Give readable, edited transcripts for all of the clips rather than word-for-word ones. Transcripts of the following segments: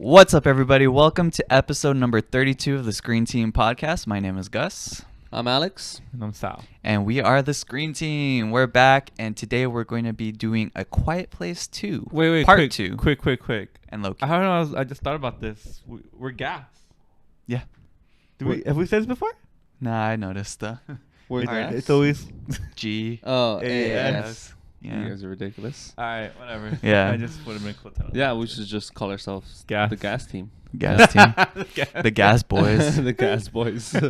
What's up, everybody? Welcome to episode number 32 of the Screen Team podcast. My name is Gus. I'm Alex. And I'm Sal. And we are the Screen Team. We're back, and today we're going to be doing A Quiet Place 2. Wait, Part 2. Quick. And Loki. I don't know. I just thought about this. We're gas. Yeah. Have we said this before? Nah, I noticed. We're Alright. It's always. G. Oh, A-S. You Yeah. guys are ridiculous. All right, whatever. Yeah. I just would have been cool. Yeah, we should just call ourselves Gas. the Gas Team. Gas Team. The Gas Boys. The Gas Boys. All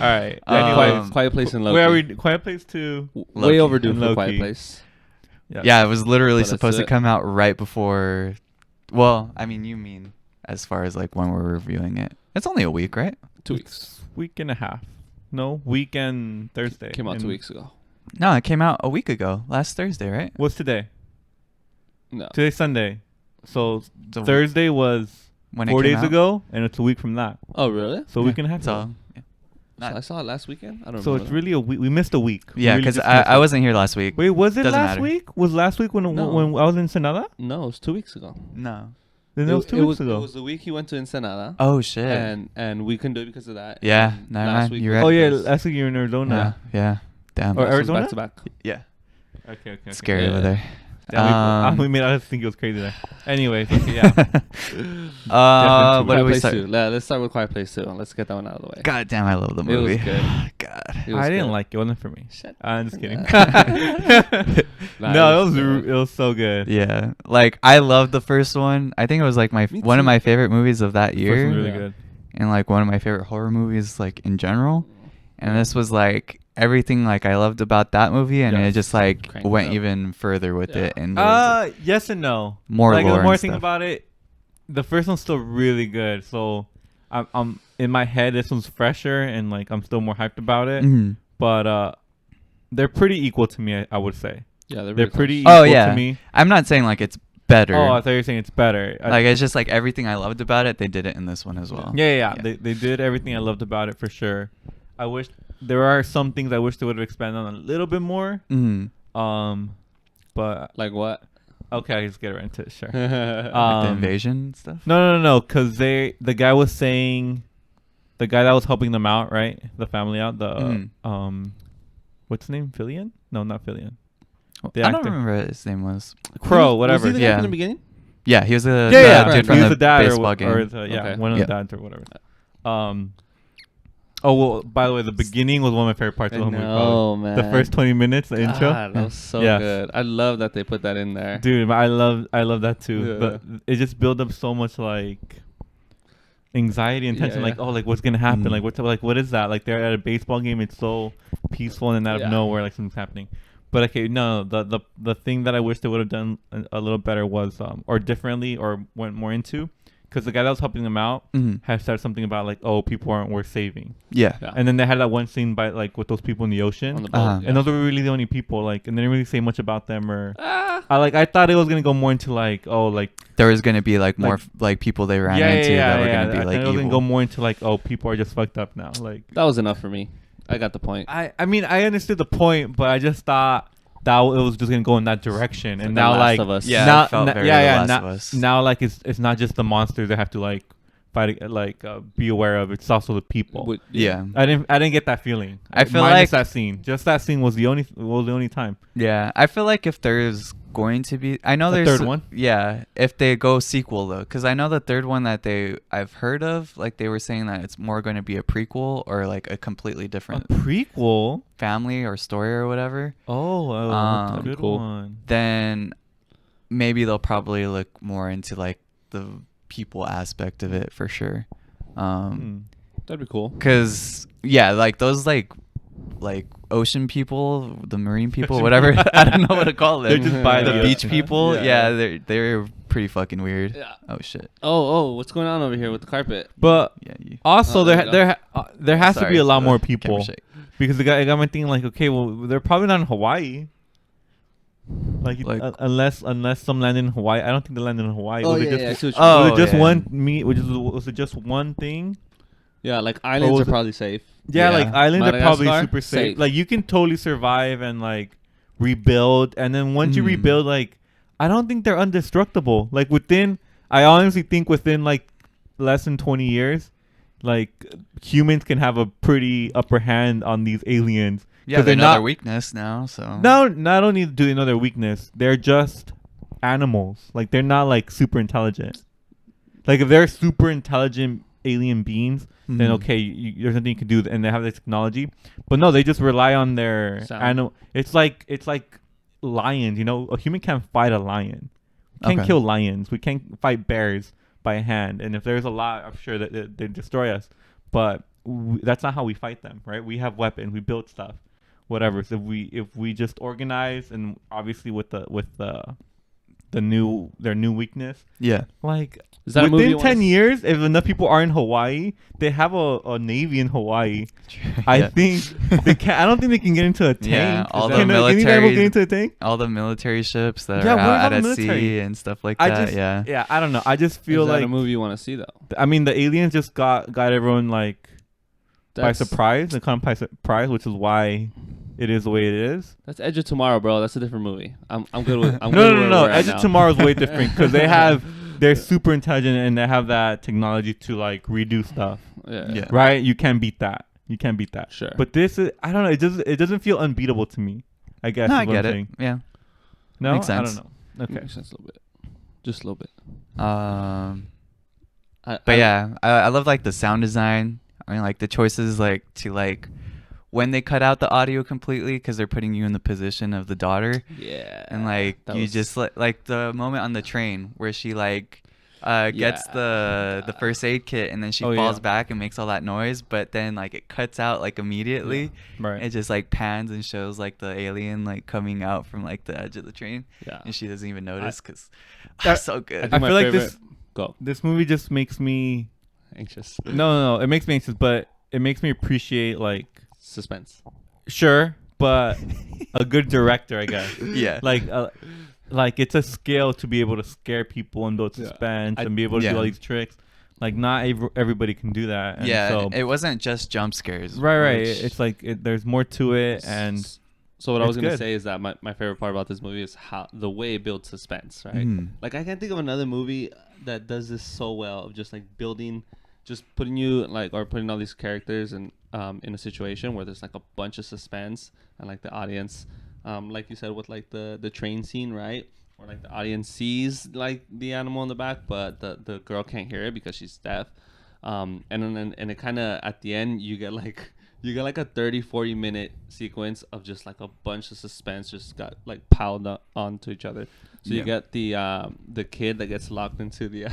right. Quiet Place and Loki. Where are we? Quiet Place 2. Way Loki. overdue And for Loki. Quiet Place. Yeah, it was literally But supposed to that's it. come out right before. Well, I mean, you mean as far as like when we're reviewing it. It's only a week, right? 2 weeks. Week and a half. No, week and Thursday. Came out And 2 weeks ago. No, it came out a week ago, last Thursday, right? What's today? No. Today's Sunday. So So Thursday was when 4 it came days out? ago, and it's a week from that. Oh, really? So a week and a half. So, ago. yeah. So I saw it last weekend. I don't So know. it's really a week. We missed a week. We Yeah, really because just missed I it. wasn't here last week. Wait, was it Doesn't last matter. week? Was last week when No. when I was in Ensenada? No, it was 2 weeks ago. No. Then it was 2 weeks ago. It was the week he went to Ensenada. Oh shit. And we couldn't do it because of that. Yeah, And never last mind, week you're was right. Oh yeah, because- last week you were in Arizona. Yeah. Damn. Or last was Arizona? back to back. Yeah. Okay. Scary Yeah. over there. Damn, we made us think it was crazy there. Anyways, okay, yeah. What Quiet do we Place start? 2. Let's start with Quiet Place 2. Let's get that one out of the way. God damn, I love the It movie. was good. God. It was I didn't good. like it. It wasn't for me. Shut I'm just kidding. Nah, No, good. it was so good. Yeah, like I loved the first one. I think it was like Me one of too. my favorite movies of that First year, one really Yeah. good. and like one of my favorite horror movies like in general. And this was like everything like I loved about that movie, and it Yes. just like Cranked went up. even further with Yeah. it. And there was Yes and no. more Like lore the more I and think stuff. about it, the first one's still really good. So I'm in my head, this one's fresher, and like I'm still more hyped about it. Mhm. But they're pretty equal to me. I would say Yeah, they're really pretty close. equal Oh yeah, to me. I'm not saying like it's better. Oh, I thought you were saying it's better. Like it's just like everything I loved about it, they did it in this one as well. Yeah. They did everything I loved about it for sure. I wish there are some things I wish they would have expanded on a little bit more. Mhm. But Like what? okay, let's get right into it. Sure. Like the Um, invasion and stuff. No. Because the guy was saying, the guy that was helping them out, right? The family out. What's his name? Fillion? No, not Fillion. The I don't actor. remember what his name was. Crow, whatever. Was he the guy Yeah. from the beginning? Yeah, he was the Yeah. dude Right, from He was the the dad baseball or game. Okay. one of Yeah. the dads or whatever. Oh well. By the way, the beginning was one of my favorite parts of the whole movie. No, probably. man. The first 20 minutes, the intro. God, that was so Yes. good. I love that they put that in there. Dude, I love that too. Yeah. But it just built up so much like anxiety and tension. Yeah, like, yeah. oh, like what's gonna happen? Mm. What is that? Like they're at a baseball game. It's so peaceful, and then out Yeah. of nowhere, like something's happening. But okay, no, the thing that I wish they would have done a little better was or differently or went more into, because the guy that was helping them out Mhm. had said something about like, oh, people aren't worth saving. Yeah. Yeah. And then they had that one scene by like with those people in the ocean. On the boat. Uh-huh. yeah. And those were really the only people, like, and they didn't really say much about them or. Ah. I thought it was gonna go more into like, oh, like There was gonna be like more Like- like people they ran into that were gonna be I like thought it was gonna evil. go more into like, oh, people are just fucked up now. Like, That was enough for me. I got the point. I mean, I understood the point, but I just thought that it was just gonna go in that direction. And The now, Last like, of Us. Yeah, now, it felt very yeah, The yeah, Last now, of Us. now, like, it's not just the monsters they have to like fight, like, be aware of. It's also the people. Would- Yeah. I didn't get that feeling. I feel Minus like- that scene. Just that scene was the only time. Yeah, I feel like if there's going to be, I know The there's third one? Yeah, if they go sequel though, because I know the third one that I've heard of, like they were saying that it's more going to be a prequel or like a completely A different prequel. family or story or whatever. Oh, that's a That'd be good cool. one. Then maybe they'll probably look more into like the people aspect of it for sure. That'd be cool. Cause yeah, like those like ocean people, the marine people, whatever. I don't know what to call them. They're just by the the beach ocean. people. Yeah. Yeah, they're pretty fucking weird. Yeah. Oh shit. Oh, what's going on over here with the carpet? But Yeah. also, Oh, there you there has to Sorry be a for lot the more camera people shake. because it got me thinking like, okay, well, they're probably not in Hawaii. Like, unless some landed in Hawaii, I don't think they landed in Hawaii. Oh, was yeah, it yeah, I just, see what you Oh, was it just yeah. one meet? Was it just one thing? Yeah, like islands was are it- probably safe. Yeah, Yeah. like islands are probably Madagascar? super safe. Safe. Like you can totally survive and like rebuild, and then once you Mm. rebuild, like I don't think they're indestructible. Like within, I honestly think within like less than 20 years, like humans can have a pretty upper hand on these aliens. Yeah, they're they know their not weakness now, so. no, not only do they know their weakness, they're just animals. Like they're not like super intelligent. Like if they're super intelligent alien beings, then Mhm. okay, there's nothing you can do, and they have the technology. But no, they just rely on their Sound. animal. It's like lions. You know, a human can't fight a lion. We can't Okay. kill lions. We can't fight bears by hand. And if there's a lot, I'm sure that they destroy us. But that's not how we fight them, right? We have weapons. We build stuff, whatever. So if we just organize, and obviously with their new weakness, Yeah. like Is that a movie within you wanna 10 s- years, if enough people are in Hawaii, they have a navy in Hawaii. I Yeah. think they can. I don't think they can get into a tank. Yeah, all the Can any animal military- get into a tank? All the military ships that Yeah, are what out about at the military? sea and stuff like I that. just Yeah. I don't know. I just feel Is that like a movie you want to see though? I mean the aliens just got everyone like by That's- surprise. They caught 'em by surprise, which is why it is the way it is. That's Edge of Tomorrow, bro. That's a different movie. I'm good with. I'm No, good no, with no, where no. we're at Edge of now. Tomorrow is way different because they're super intelligent and they have that technology to like redo stuff. Yeah. Yeah. Right? You can't beat that. You can't beat that. Sure. But this is I don't know. It doesn't feel unbeatable to me. I guess. No, is I what get I'm it. saying. Yeah. No, Makes sense. I don't know. Okay. Makes sense a little bit. Just a little bit. But yeah, I love like the sound design. I mean, like the choices, like to like when they cut out the audio completely because they're putting you in the position of the daughter, Yeah. and like that you was- just like the moment on the train where she like gets Yeah. the first aid kit and then she Oh, falls yeah. back and makes all that noise, but then like it cuts out like immediately. Right. It just like pans and shows like the alien like coming out from like the edge of the train, Yeah. and she doesn't even notice because That- so good. think I my feel like favorite- Go. this movie just makes me Anxious. no. It makes me anxious, but it makes me appreciate like Suspense. sure, but a good director, I guess. Yeah. Like it's a skill to be able to scare people and build Yeah. suspense I- and be able to Yeah. do all these tricks. Like not everybody can do that. And Yeah, So, it wasn't just jump scares. right. which- It's like there's more to it, and So what I was It's gonna good. say is that my favorite part about this movie is how the way it builds suspense, right? Mhm. Like I can't think of another movie that does this so well of just like building, just putting you like or putting all these characters in a situation where there's like a bunch of suspense and like the audience, like you said with like the train scene, right? Or like the audience sees like the animal in the back, but the girl can't hear it because she's deaf. And then it kind of at the end you get like a 30-40 minute sequence of just like a bunch of suspense just got like piled up onto each other. So you Yeah. get the kid that gets locked into the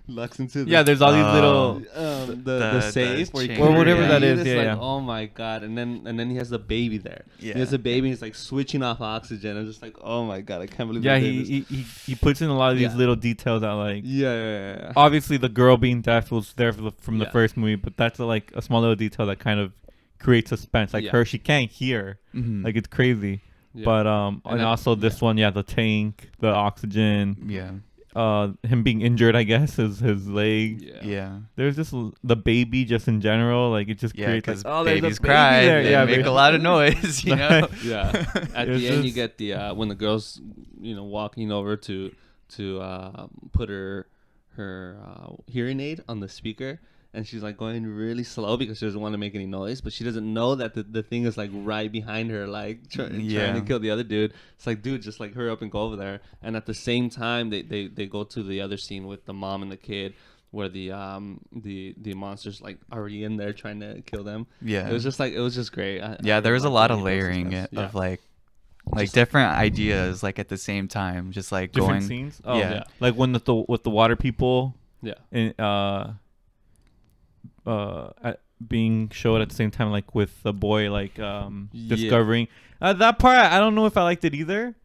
yeah, there's all these little the the safe where you chain. can Or whatever read. that is, It's yeah, like, yeah. oh my god, and then he has the baby there. Yeah. He has a baby. And he's like switching off oxygen. I'm just like, oh my god, I can't believe. yeah, they did this. he puts in a lot of these Yeah. little details that like Yeah. obviously the girl being deaf was there from the Yeah. first movie, but that's like a small little detail that kind of creates suspense. Like Yeah. she can't hear, Mhm. like it's crazy. Yeah. But And and that- also this one, yeah, the tank, the oxygen, Yeah. him being injured, I guess, is his leg. Yeah. There's just the baby, just in general, like it just Yeah, creates because like, oh, there's a babies baby cry. there. They Yeah, make baby. a lot of noise, you know? Yeah. At It's the end, you just- get the when the girl's walking over to put her hearing aid on the speaker, and she's like going really slow because she doesn't want to make any noise, but she doesn't know that the thing is like right behind her, like trying Yeah. to kill the other dude. It's like, dude, just like hurry up and go over there. And at the same time, they go to the other scene with the mom and the kid, where the monsters like already in there trying to kill them. Yeah. It was just great. Yeah, there was a lot of layering it of like Just- different ideas like at the same time, just like different going. scenes. Oh, yeah. yeah. Like when with the water people Yeah. in being showed at the same time, like with the boy, like Yeah. discovering that part. I don't know if I liked it either.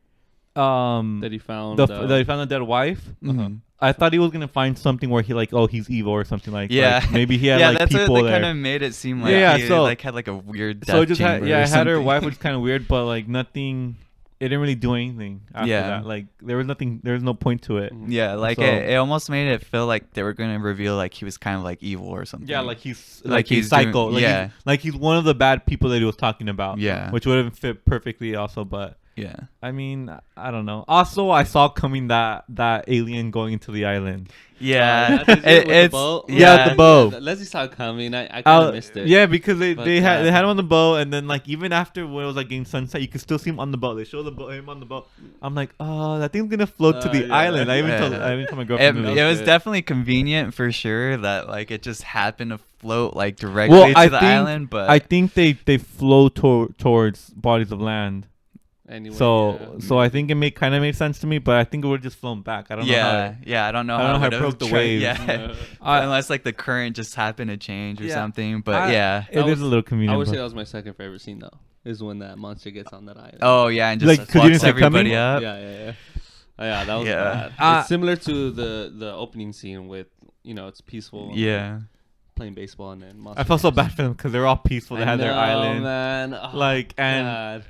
That he found. That he found the dead wife. Mhm. I thought he was gonna find something where he like, oh, he's evil or something like. Yeah. like, maybe he had yeah, like that's people what they there. kind of made it seem like. Yeah, he, so- like had like a weird death So it just had, chamber yeah, or it had her something. wife, which is kind of weird, but like nothing. It didn't really do anything after Yeah. that. Like there was nothing. There was no point to it. Yeah, like So- it almost made it feel like they were gonna reveal like he was kind of like evil or something. Yeah, like he's Like he's he's doing- psycho. Like yeah. he's, like he's one of the bad people that he was talking about. Yeah. which would have fit perfectly also, but Yeah. I mean, I don't know. Also, I saw coming that alien going into the island. Yeah. With the It's boat? Yeah, with the boat. Leslie saw it coming. I kind of missed it. Yeah, because But, they had him on the boat, and then like even after when it was like getting sunset, you could still see him on the boat. They show him on the boat. I'm like, oh, that thing's gonna float to the Yeah. island. I even Yeah. told my It, girlfriend. it was good. definitely convenient for sure that like it just happened to float like directly Well, to the island, but I think they flow towards bodies of land. Anyway, So I think it kind of made sense to me, but I think it would have just flown back. I don't know how. yeah, I don't know I don't know how it it would've broke the tra- waves. Yeah, unless like the current just happened to change or Yeah. something. But yeah. It is a little convenient. I would say but- that was my second favorite scene though. Is when that monster gets on that island. Oh yeah, and just Like, 'cause you didn't fucks see it coming? everybody up. Yeah. Oh, yeah, that was Yeah. bad. It's similar to the opening scene with it's peaceful. and Yeah. playing baseball and then monster I felt so comes. bad for them because they're all peaceful. They I had their know, island. man. Oh, Like, and God.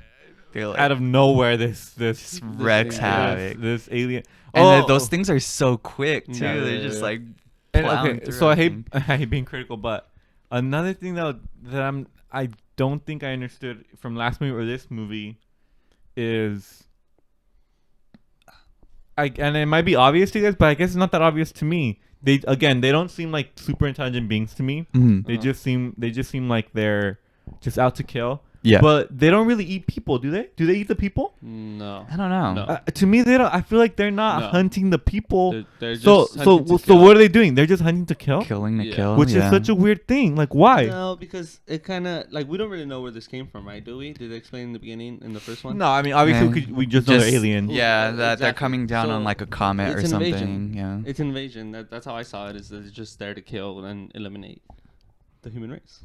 They're like out of nowhere, this wrecks thing, havoc. this alien. And those things are so quick too. Yeah, They're yeah, just yeah. like And, plowing okay, through so everything. I hate being critical, but another thing that I don't think I understood from last movie or this movie is and it might be obvious to you guys, but I guess it's not that obvious to me. They don't seem like super intelligent beings to me. Mhm. They just seem like they're just out to kill. Yeah. But they don't really eat people, do they? Do they eat the people? No. I don't know. No. To me, they don't. I feel like they're not No. hunting the people. They're just So hunting to so kill. what are they doing? They're just hunting to kill, Killing to Yeah. kill, which yeah. is such a weird thing. Like, why? No, because it kind of like we don't really know where this came from, right? Do we? Did they explain in the beginning in the first one? No, I mean obviously Yeah. we just know they're alien. Yeah, that they're Exactly. coming down on So, like a comet or it's an something. invasion. Yeah. It's an invasion. That's how I saw it. Is that it's just there to kill and eliminate the human race.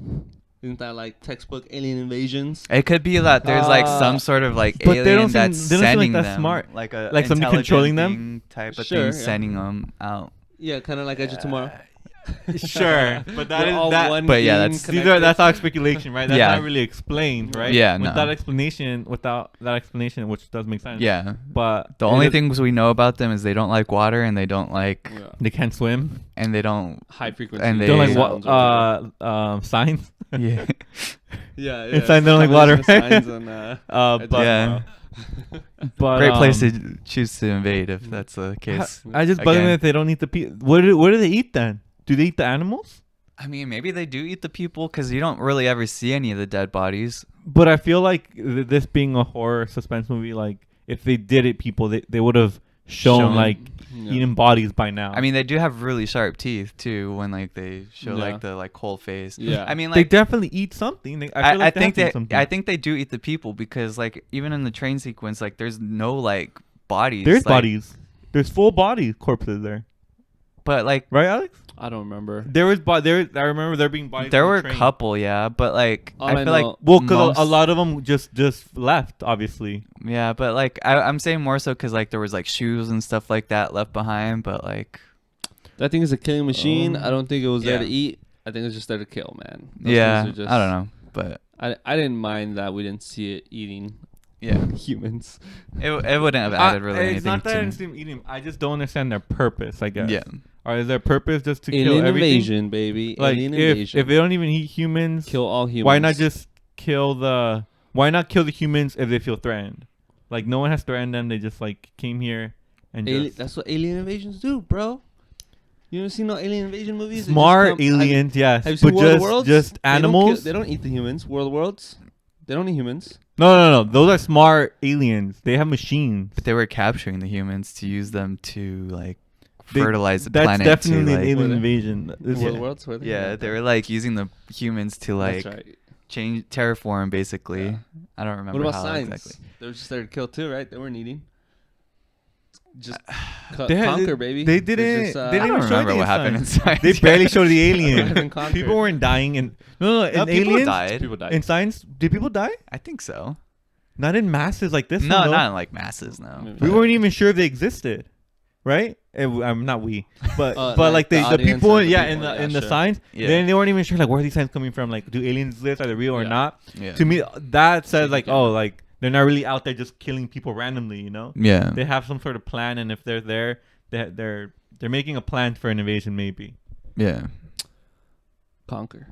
Isn't that like textbook alien invasions? It could be that there's like some sort of like but they alien don't seem- that's they don't seem like sending that them, smart. like a Like somebody intelligent controlling them? being type of Sure, thing, yeah. sending them out. Yeah, kind of like Edge of Tomorrow. Sure, but that We're is all that. one But yeah, being that's- That's connected. our speculation, right? That's Yeah. not really explained, right? Yeah, With no. without that explanation, which does make sense. Yeah. But The only things we know about them is they don't like water and they don't like Yeah. they can't swim. and they don't High frequency. And They they- don't like sounds or signs. yeah. yeah, It's signs they don't like water, Combination of right? signs and, But Yeah. but Great place um, to choose to invade if that's the case. I just bug me Again. that they don't eat the people. What do they eat then? Do they eat the animals? I mean, maybe they do eat the people because you don't really ever see any of the dead bodies. But I feel like this being a horror suspense movie, like if they did it, people they would have shown like Yeah. eating bodies by now. I mean, they do have really sharp teeth too when like they show Yeah. like the like whole face. Yeah. I mean, they like definitely eat something. I feel like I think they have to eat that something. I think they do eat the people because like even in the train sequence, like there's no like bodies. there's like, bodies. There's full body corpses there, but like right, Alex? I don't remember. There was I remember there being bodies. there on the were a train. couple, yeah, but like All I I feel like know- Well, because a most- lot of them just left, obviously. yeah, but like I'm saying more so because like there was like shoes and stuff like that left behind, but like That thing is a killing machine. I don't think it was there to yeah. eat. I think it's just there to kill, man. Those yeah, things are just- I don't know, but I didn't mind that we didn't see it eating yeah, humans. it wouldn't have added really It's anything not that I to didn't see them eating. I just don't understand their purpose. I guess. yeah. Or is their purpose just to kill Alien everything? invasion, baby. Like Alien if invasion. they don't even eat humans, kill all humans. why not just kill the? Why not kill the humans if they feel threatened? Like no one has threatened them. They just like came here and just That's what alien invasions do, bro. You ever seen no alien invasion movies? They just smart come- aliens. Yes, Have you seen but World of Worlds? just They don't animals. they don't eat the humans. World of Worlds. They don't eat humans. No. Those are smart aliens. They have machines. But they were capturing the humans to use them to like They- fertilize the That's planet. definitely to, an like, alien Were they? invasion. This- World of Worlds. Were they? yeah, they were like using the humans to like That's right. change terraform basically. Yeah. I don't remember What about how signs? exactly. They were just there to kill too, right? They weren't eating. Just They had- conquer, baby. they They're didn't- just, they I didn't don't even show remember any what happened signs. inside. They barely showed the alien. Haven't conquered. People weren't dying in no in People aliens. died. People died. In science, did people die? I think so. Not in masses like this. No, one, though. not in like masses. No. Maybe We not. weren't even sure they existed, right? I'm not we, but Like like the the audience people, and the yeah, people, in the yeah, in the sure. signs, Yeah. then they weren't even sure like where are these signs coming from? Like, do aliens exist? Are they real or Yeah. not? Yeah. To me, that says like, Yeah. oh, like they're not really out there just killing people randomly, you know? Yeah. They have some sort of plan, and if they're there, they're making a plan for an invasion, maybe. Yeah. Conquer.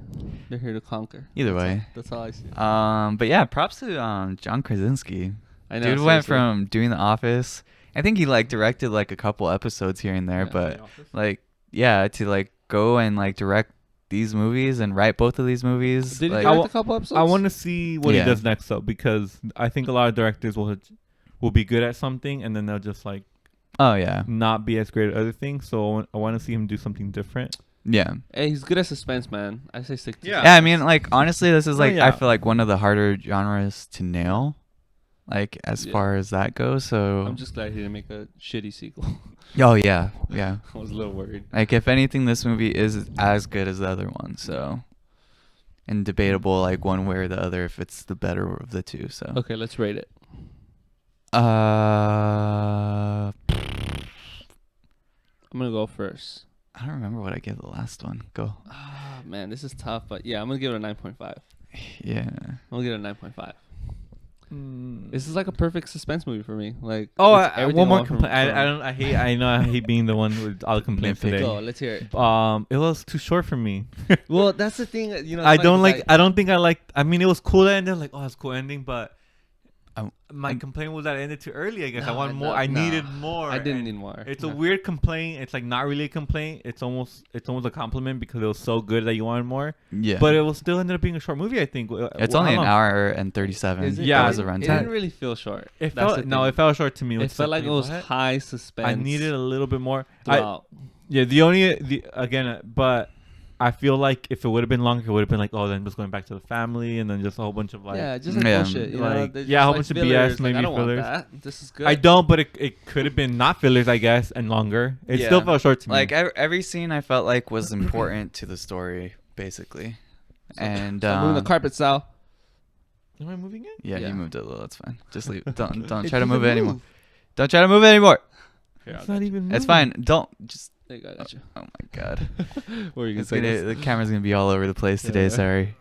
They're here to conquer. Either That's way. all, that's all I see. But yeah, props to John Krasinski. I know. Dude went seriously. from doing The Office. I think he like directed like a couple episodes here and there, Yeah. but like yeah, to like go and like direct these movies and write both of these movies. Did he like, direct a couple episodes? I want to see what he Yeah. does next though, because I think a lot of directors will be good at something and then they'll just like oh yeah, not be as great at other things. So I want to see him do something different. yeah. Hey, he's good at suspense, man. I say stick to Yeah. Yeah, I mean, like honestly, this is No, like I yeah. feel like one of the harder genres to nail, like as Yeah. far as that goes. So, I'm just glad he didn't make a shitty sequel. oh yeah, yeah. I was a little worried. Like if anything, this movie is as good as the other one. So, and debatable like one way or the other if it's the better of the two. So, Okay, let's rate it. uh, I'm gonna go first. I don't remember what I gave the last one. Go. Ah, man, this is tough, but yeah, I'm gonna give it a 9.5. Yeah. I'm gonna give it a 9.5. Mm. This is like a perfect suspense movie for me. Like, Oh, it's everything one I more want from- complaint. I from- don't. I hate. I know. I hate being the one with all the complaints Nitpicky. today. Go, let's hear it. It was too short for me. Well, that's the thing. You know, I it's don't funny like. 'cause I don't think I liked. I mean, it was cool ending. Like, oh, that's a cool ending. But Um, my um, complaint was that it ended too early. I guess I No, wanted more. no, I no. needed more. I didn't and need more. It's No. a weird complaint. It's like not really a complaint. It's almost a compliment because it was so good that you wanted more. Yeah. But it will still ended up being a short movie. I think it's Well, only I an don't know. hour and 37. Is it? Yeah. That was the It runtime. didn't really feel short. It That's the felt no. thing. It fell short to me. It It's felt like, like it was what? high suspense. I needed a little bit more. throughout. Yeah, but I feel like if it would have been longer, it would have been like, oh, then just going back to the family, and then just a whole bunch of like. yeah, just like Yeah. bullshit. You know, Like, They're yeah, a just whole like bunch of fillers. BS, Like, maybe I don't fillers. want that. This is good. I don't, but it could have been not fillers, I guess, and longer. It still Yeah. fell short to me. Like every scene I felt like was important to the story, basically. And Stop moving the carpet, Sal. Am I moving it? yeah, Yeah. you moved it a little. That's fine. Just leave. Don't It try to doesn't move it anymore. move. Don't try to move it anymore. Here, It's not even. It's moving. fine. Don't just. There you go. I got you. Oh my god. What were you gonna It's say? gonna, the camera's gonna be all over the place today. Yeah. Sorry.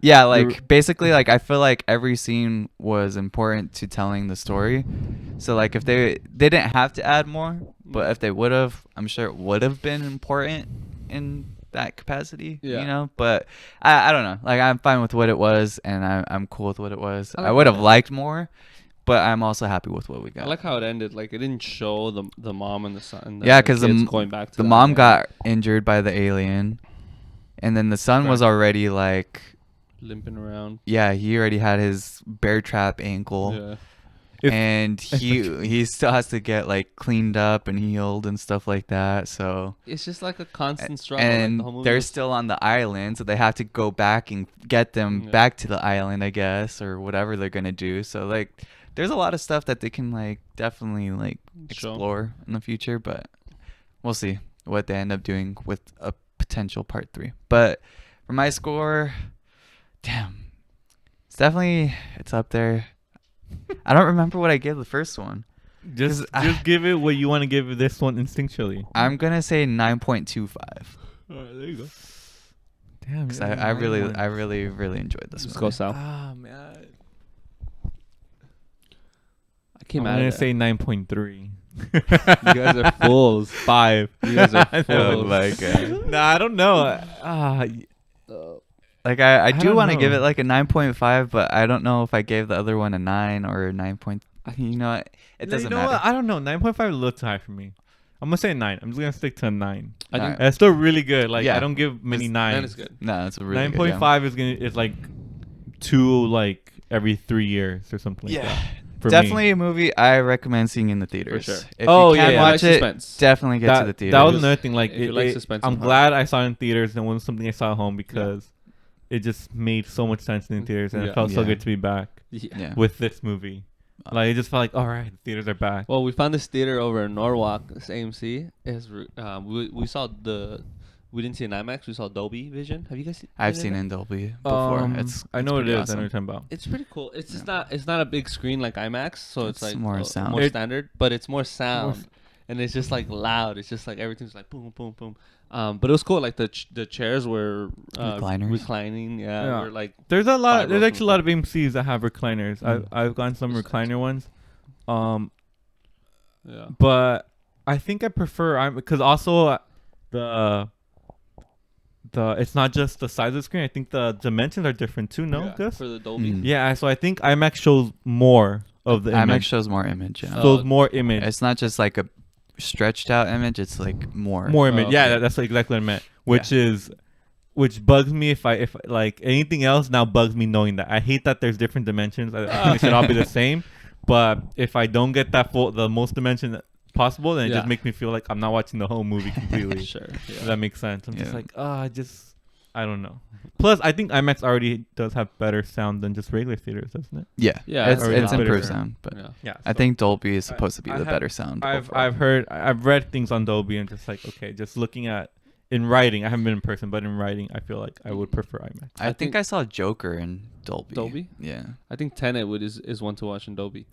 Yeah, like You're- basically, like I feel like every scene was important to telling the story. So like if they didn't have to add more, but if they would have, I'm sure it would have been important in that capacity. Yeah. You know, but I don't know. Like I'm fine with what it was, and I'm cool with what it was. I I like would have that. liked more, but I'm also happy with what we got. I like how it ended. Like it didn't show the mom and the son. And Yeah, the 'cause the kids m- going back to The that mom island. got injured by the alien, and then the son was Correct. already like, limping around. yeah, he already had his bear trap ankle, Yeah. If- and he still has to get like cleaned up and healed and stuff like that. So It's just like a constant struggle. and like the whole movie they're was- still on the island, so they have to go back and get them Yeah. back to the island, I guess, or whatever they're gonna do. So like, there's a lot of stuff that they can like definitely like Show. explore in the future, but we'll see what they end up doing with a potential part 3. But for my score, damn, it's up there. I don't remember what I gave the first one. Just 'Cause just give it what you want to give this one instinctually. I'm gonna say 9.25 Alright, there you go. Damn. because I really enjoyed this Let's one. go, Sal. Ah man. I came I'm out gonna of say say 9.3. you guys are fools. 5. You guys are I fools. know. Oh my god. Nah, I don't know. Like I do don't want to give know. it like a 9.5, but I don't know if I gave the other one a 9 or a 9. You know what? It doesn't you know matter. What? I don't know. 9.5 is a little too high for me. I'm gonna say 9. I'm just gonna stick to a 9. I think Alright. It's still really good. Like Yeah. I don't give many It's- 9s. that is good. No, it's a really 9.5 is like 2 like every 3 years or something. Yeah. Like that, for Definitely me. a movie I recommend seeing in the theaters. sure. If Oh, you yeah, can't yeah. watch I like it, suspense. definitely get to the theaters. That was Just- another thing. Like if you like suspense I'm and glad I saw it in theaters and it wasn't something I saw at home because it just made so much sense in the theaters and Yeah. it felt so Yeah. good to be back Yeah. with this movie. Like it just felt like, all right, the theaters are back. Well, we found this theater over in Norwalk, this AMC. We saw we didn't see an IMAX. We saw Dolby Vision. Have you guys seen? I've seen it in Dolby before. I know what it pretty is. I know what you're talking about. It's pretty cool. It's just not. It's not a big screen like IMAX, so it's It's like more sound. more It- standard, but it's more sound, and it's just like loud. It's just like everything's like boom, boom, boom. But it was cool. Like the chairs were Recliners. reclining. Yeah, were like There's a lot. Five There's rows actually a lot of AMC's that have recliners. I've gotten some Just recliner ones. yeah. But I think I prefer because also it's not just the size of the screen. I think the dimensions are different too. No, Gus? For the Dolby. Mm. Yeah, so I think IMAX shows more of the IMAX image. shows more image. Yeah. Shows more image. It's not just like a stretched out image. It's like more. More image. Oh, Yeah, okay. that's exactly what I meant. Which bugs me if like anything else now bugs me knowing that. I hate that there's different dimensions. I think they should all be the same. But if I don't get the most dimension possible, then it just makes me feel like I'm not watching the whole movie completely. Sure. If Yeah. that makes sense. I'm just Yeah. like, I don't know. Plus, I think IMAX already does have better sound than just regular theaters, doesn't it? Yeah. Yeah, It's it's improved better. sound, but Yeah. Yeah. I think Dolby is supposed to be the better sound. I've read things on Dolby and just like, okay, just looking at in writing, I haven't been in person, but in writing, I feel like I would prefer IMAX. I think I saw Joker in Dolby. Dolby? Yeah. I think Tenet is one to watch in Dolby,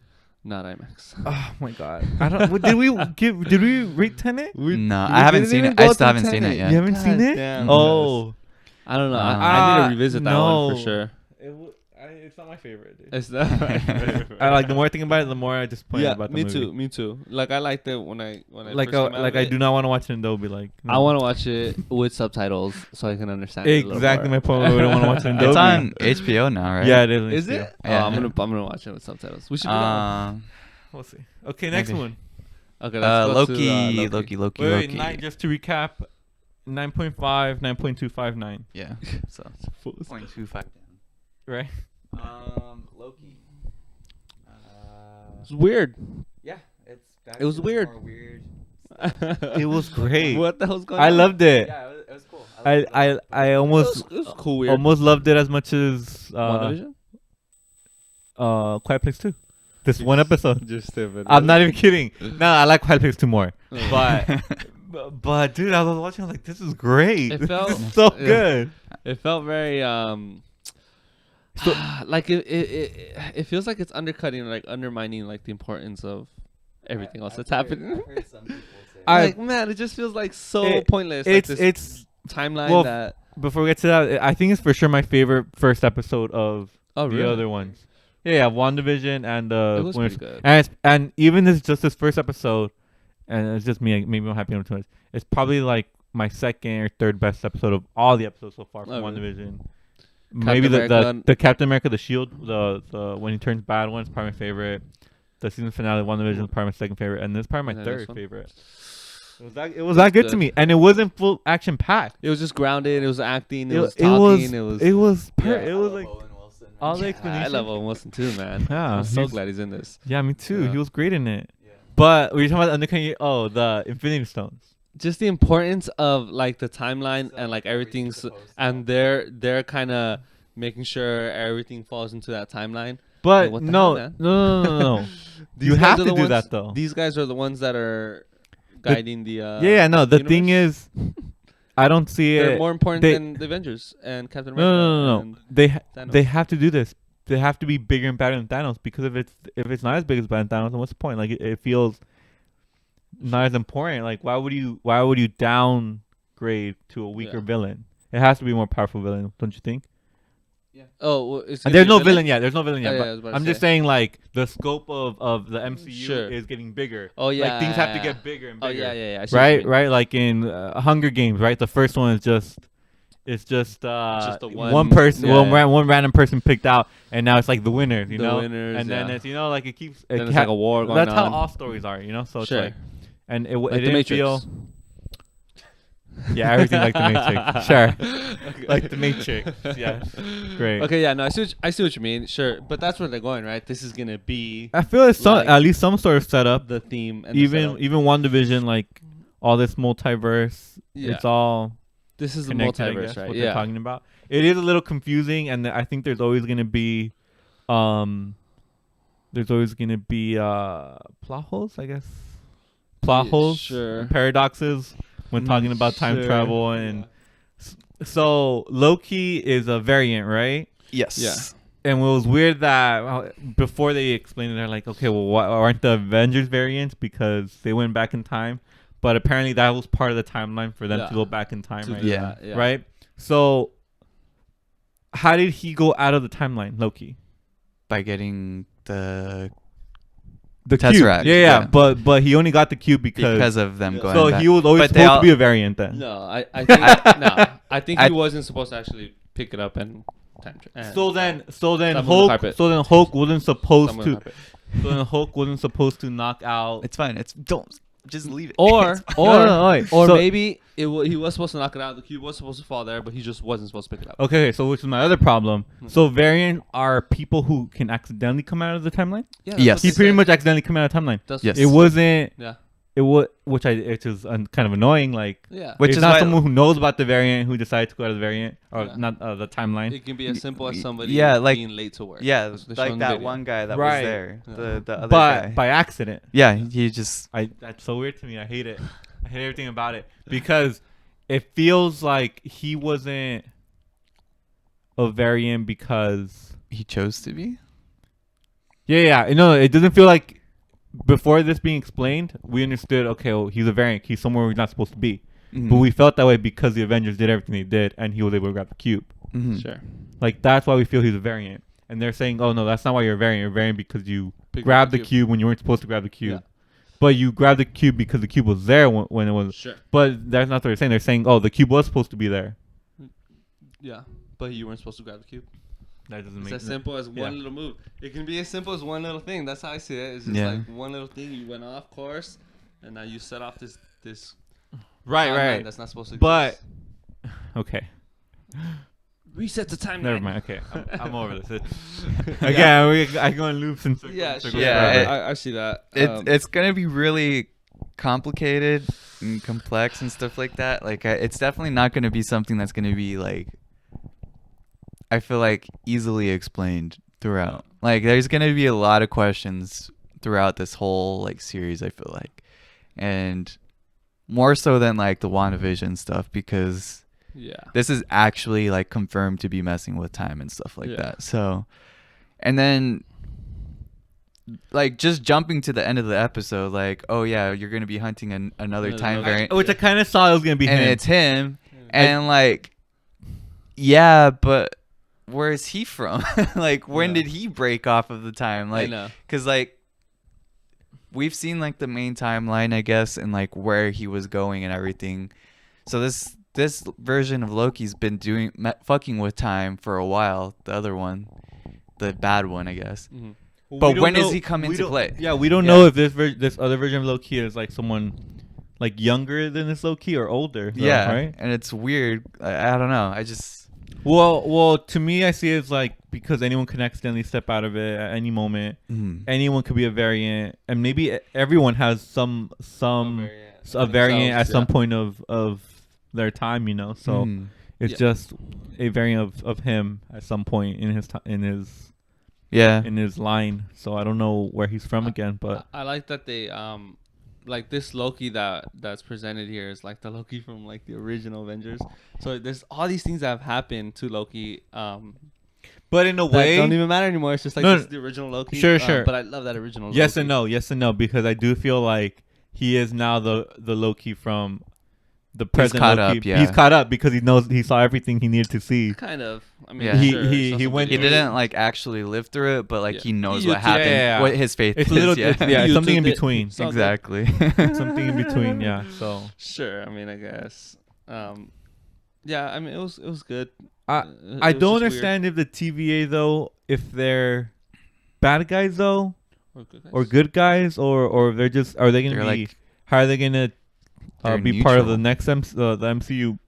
not IMAX. Oh my god! I don't. Did we rate Tenet? No, I haven't seen it. I still haven't seen it You yet. haven't seen it? damn. Oh, I don't know. I Ah, need to revisit that one for no. sure. It's not my favorite. Dude. It's not. I like the more I think about it, the more I disappointed Yeah, about the me movie. too. Me too. Like I liked it when I Like first came out like of I it. do not want to watch it in Dolby. Like I want to watch it with subtitles so I can understand it a little exactly more. my point. We don't want to watch it in Dolby. It's on HBO now, right? Yeah, it is. Is yeah. it? Yeah. Oh, I'm gonna watch it with subtitles. We should do that. We'll see. Okay, next Maybe. one. Okay, let's go Loki, to, Loki, Loki, Wait, Loki. just to recap, 9.5, 9.259. Yeah. So 0.25 down. Right? Loki. It's weird. Yeah, it's back It was to the weird. more weird. It was great. What the hell's going I on? loved it. Yeah, it was cool. I almost It was cool. Weird. almost loved it as much as WandaVision? Quiet Place 2. This one episode. Just stupid. I'm not even kidding. No, I like Quiet Place 2 more. Oh. But dude, I was watching. I was like, this is great. It This felt- is so yeah. good. It felt very like it feels like it's undercutting, like undermining, like the importance of everything else that's happening. Like man, it just feels like so pointless. Like this It's timeline well, that. before we get to that, I think it's for sure my favorite first episode of Oh the really? other ones. Yeah, WandaVision and It was Winter- pretty good. and even this first episode, and it's just me. Maybe I'm happy on it. It's probably like my second or third best episode of all the episodes so far from Oh, really? WandaVision. Maybe America. the Captain America, the Shield, the when he turns bad one is probably my favorite. The season finale of WandaVision is probably my second favorite, and this is probably my And then this third one? favorite. It was that good to good. me, and it wasn't full action packed. It was just grounded. It was acting. It It was it talking. was it was. it Yeah. was like all the I explanation. love Owen Wilson too, man. Yeah, I'm so he's- glad he's in this. Yeah, me too. Yeah. He was great in it. But were you talking about the undercutting? Oh, the Infinity Stones. Just the importance of like the timeline and like everything's and they're kind of making sure everything falls into that timeline. But Like, what the no, hell, man? no. These You guys have are to the do ones- that though. These guys are the ones that are guiding the. Yeah, no. The thing universe. is, I don't see They're it. more important they- than the Avengers and Captain America. No. and They Thanos. they have to do this. They have to be bigger and better than Thanos because if it's not as big as Thanos, then what's the point? Like it feels not as important. Like why would you downgrade to a weaker Yeah. villain? It has to be a more powerful villain, don't you think? Oh, well, it's And gonna there's be no a villain yet. There's no villain yet. Oh, yeah, but I was about to I'm just say. saying, like the scope of the MCU Sure. is getting bigger. Oh yeah. Like things have to get bigger and Oh bigger. yeah. I see what you Right, mean. right. Like in Hunger Games, right? The first one is just. It's just the one person, yeah, yeah. one random person picked out, and now it's like the winners, you The know. winners, and then yeah. it's like it keeps. Then it's like a war going That's on. how all stories are, you know. So Sure. it's like, and it Like it the didn't Matrix. feel. Yeah, everything like the Matrix. Sure, Okay. like the Matrix. Yeah, great. Okay, yeah, no, I see what you mean. Sure, but that's where they're going, right? This is gonna be I feel it's Like- at least some sort of setup. the theme. And the Even setup. even WandaVision, like all this multiverse, Yeah. it's all This is the connected. I multiverse, guess, right? what they're Yeah. talking about. It is a little confusing, and I think there's always gonna be, plot holes, I guess, plot Yeah, holes, sure. paradoxes when talking about time Sure. travel, and so Loki is a variant, right? Yes. Yeah. And it was weird that before they explained it, they're like, okay, well, why aren't the Avengers variants because they went back in time? But apparently that was part of the timeline for them Yeah. to go back in time, To right? do Yeah. that, yeah. Right? So how did he go out of the timeline, Loki? By getting the The Tesseract, cube. Yeah, yeah. But he only got the cube because of them Yeah. going so back. he was always But they supposed all- to be a variant then. No, I think no, I think I- he wasn't supposed to actually pick it up and So then Stop on the Hulk carpet. Hulk wasn't supposed Someone to help it. so then Hulk wasn't supposed to knock out. It's fine. Don't just leave it. Or It's fine. or No, wait. or So- maybe he was supposed to knock it out. The cube was supposed to fall there, but he just wasn't supposed to pick it up. Okay, so which is my other problem. So variant are people who can accidentally come out of the timeline. Yeah, Yes. what He they pretty said. much accidentally came out of the timeline. That's Yes. It wasn't. Yeah. It was which is kind of annoying. Like Yeah. Which it's is not why- someone who knows about the variant who decided to go out of the variant or Yeah. not the timeline. It can be as simple as somebody Yeah, like- being late to work. Yeah, That's what they show in like the that video. one guy that Right. was there. Yeah. The other But guy. by accident. Yeah, he just. That's so weird to me. I hate it. I hate everything about it because it feels like he wasn't a variant because He chose to be. yeah. No, it doesn't feel like before this being explained, we understood. Okay, well, he's a variant. He's somewhere he's not supposed to be. Mhm. But we felt that way because the Avengers did everything they did, and he was able to grab the cube. Mhm. Sure. Like that's why we feel he's a variant. And they're saying, "Oh no, that's not why you're a variant. You're a variant because you Pick up grabbed the the cube. cube when you weren't supposed to grab the cube. Yeah. But you grabbed the cube because the cube was there when it was. Sure. But that's not what they're saying. They're saying, "Oh, the cube was supposed to be there." Yeah. But you weren't supposed to grab the cube. That doesn't It's make as simple as yeah. one little move. It can be as simple as one little thing. That's how I see it. It's just Yeah. like one little thing. You went off course, and now you set off this Right, timeline right. That's not supposed to. But exist. okay, reset the timeline. never mind. Okay, I'm over this. Again, I go in loops and circles. Yeah, and sure. circles Yeah, forever. I see that. It's gonna be really complicated and complex and stuff like that. Like, it's definitely not gonna be something that's gonna be like. I feel like easily explained throughout. Like, there's gonna be a lot of questions throughout this whole like series. I feel like, and more so than like the WandaVision stuff because yeah. this is actually like confirmed to be messing with time and stuff like Yeah. that. So, and then like just jumping to the end of the episode, like, oh yeah, you're gonna be hunting another time Another- variant, Which I kind of saw it was gonna be and him. it's him, and like, yeah, but where is he from? Like, when Yeah. did he break off of the time? I Like, know. because like we've seen like the main timeline, I guess, and like where he was going and everything. So this version of Loki's been fucking with time for a while. The other one, the bad one, I guess. Mhm. Well, But we don't when does know- he come we into don't- play? Yeah, we don't Yeah. know if this other version of Loki is like someone like younger than this Loki or older. Though, Yeah, right. and it's weird. I don't know. I just Well, to me, I see it as like because anyone can accidentally step out of it at any moment. Anyone could be a variant, and maybe everyone has some a variant at some point of their time, you know. So Mhm. it's Yeah. just a variant of him at some point in his yeah, in his line. So I don't know where he's from again, but I like that they like this Loki that's presented here is like the Loki from like the original Avengers. So there's all these things that have happened to Loki but in a that way, don't even matter anymore. It's just like No, this is the original Loki. sure, sure. But I love that original yes Loki. and no, because I do feel like he is now the Loki from the present caught Loki. up, yeah. He's caught up because he saw everything he needed to see. Kind of. I mean, Yeah. sure, He saw some went he through- videos. didn't like actually live through it, but like Yeah. he knows He what YouTubed- happened, yeah. what his faith It's a is. little, Yeah, yeah, something in YouTubed it. between. So- exactly. Something in between, yeah. So Sure. I mean, I guess. Yeah. I mean, it was good. I It I was don't just understand if the TVA though, if they're bad guys though, weird. or good guys, or if they're just are they gonna They're be like- how are they gonna they're be part of the neutral. next the MCU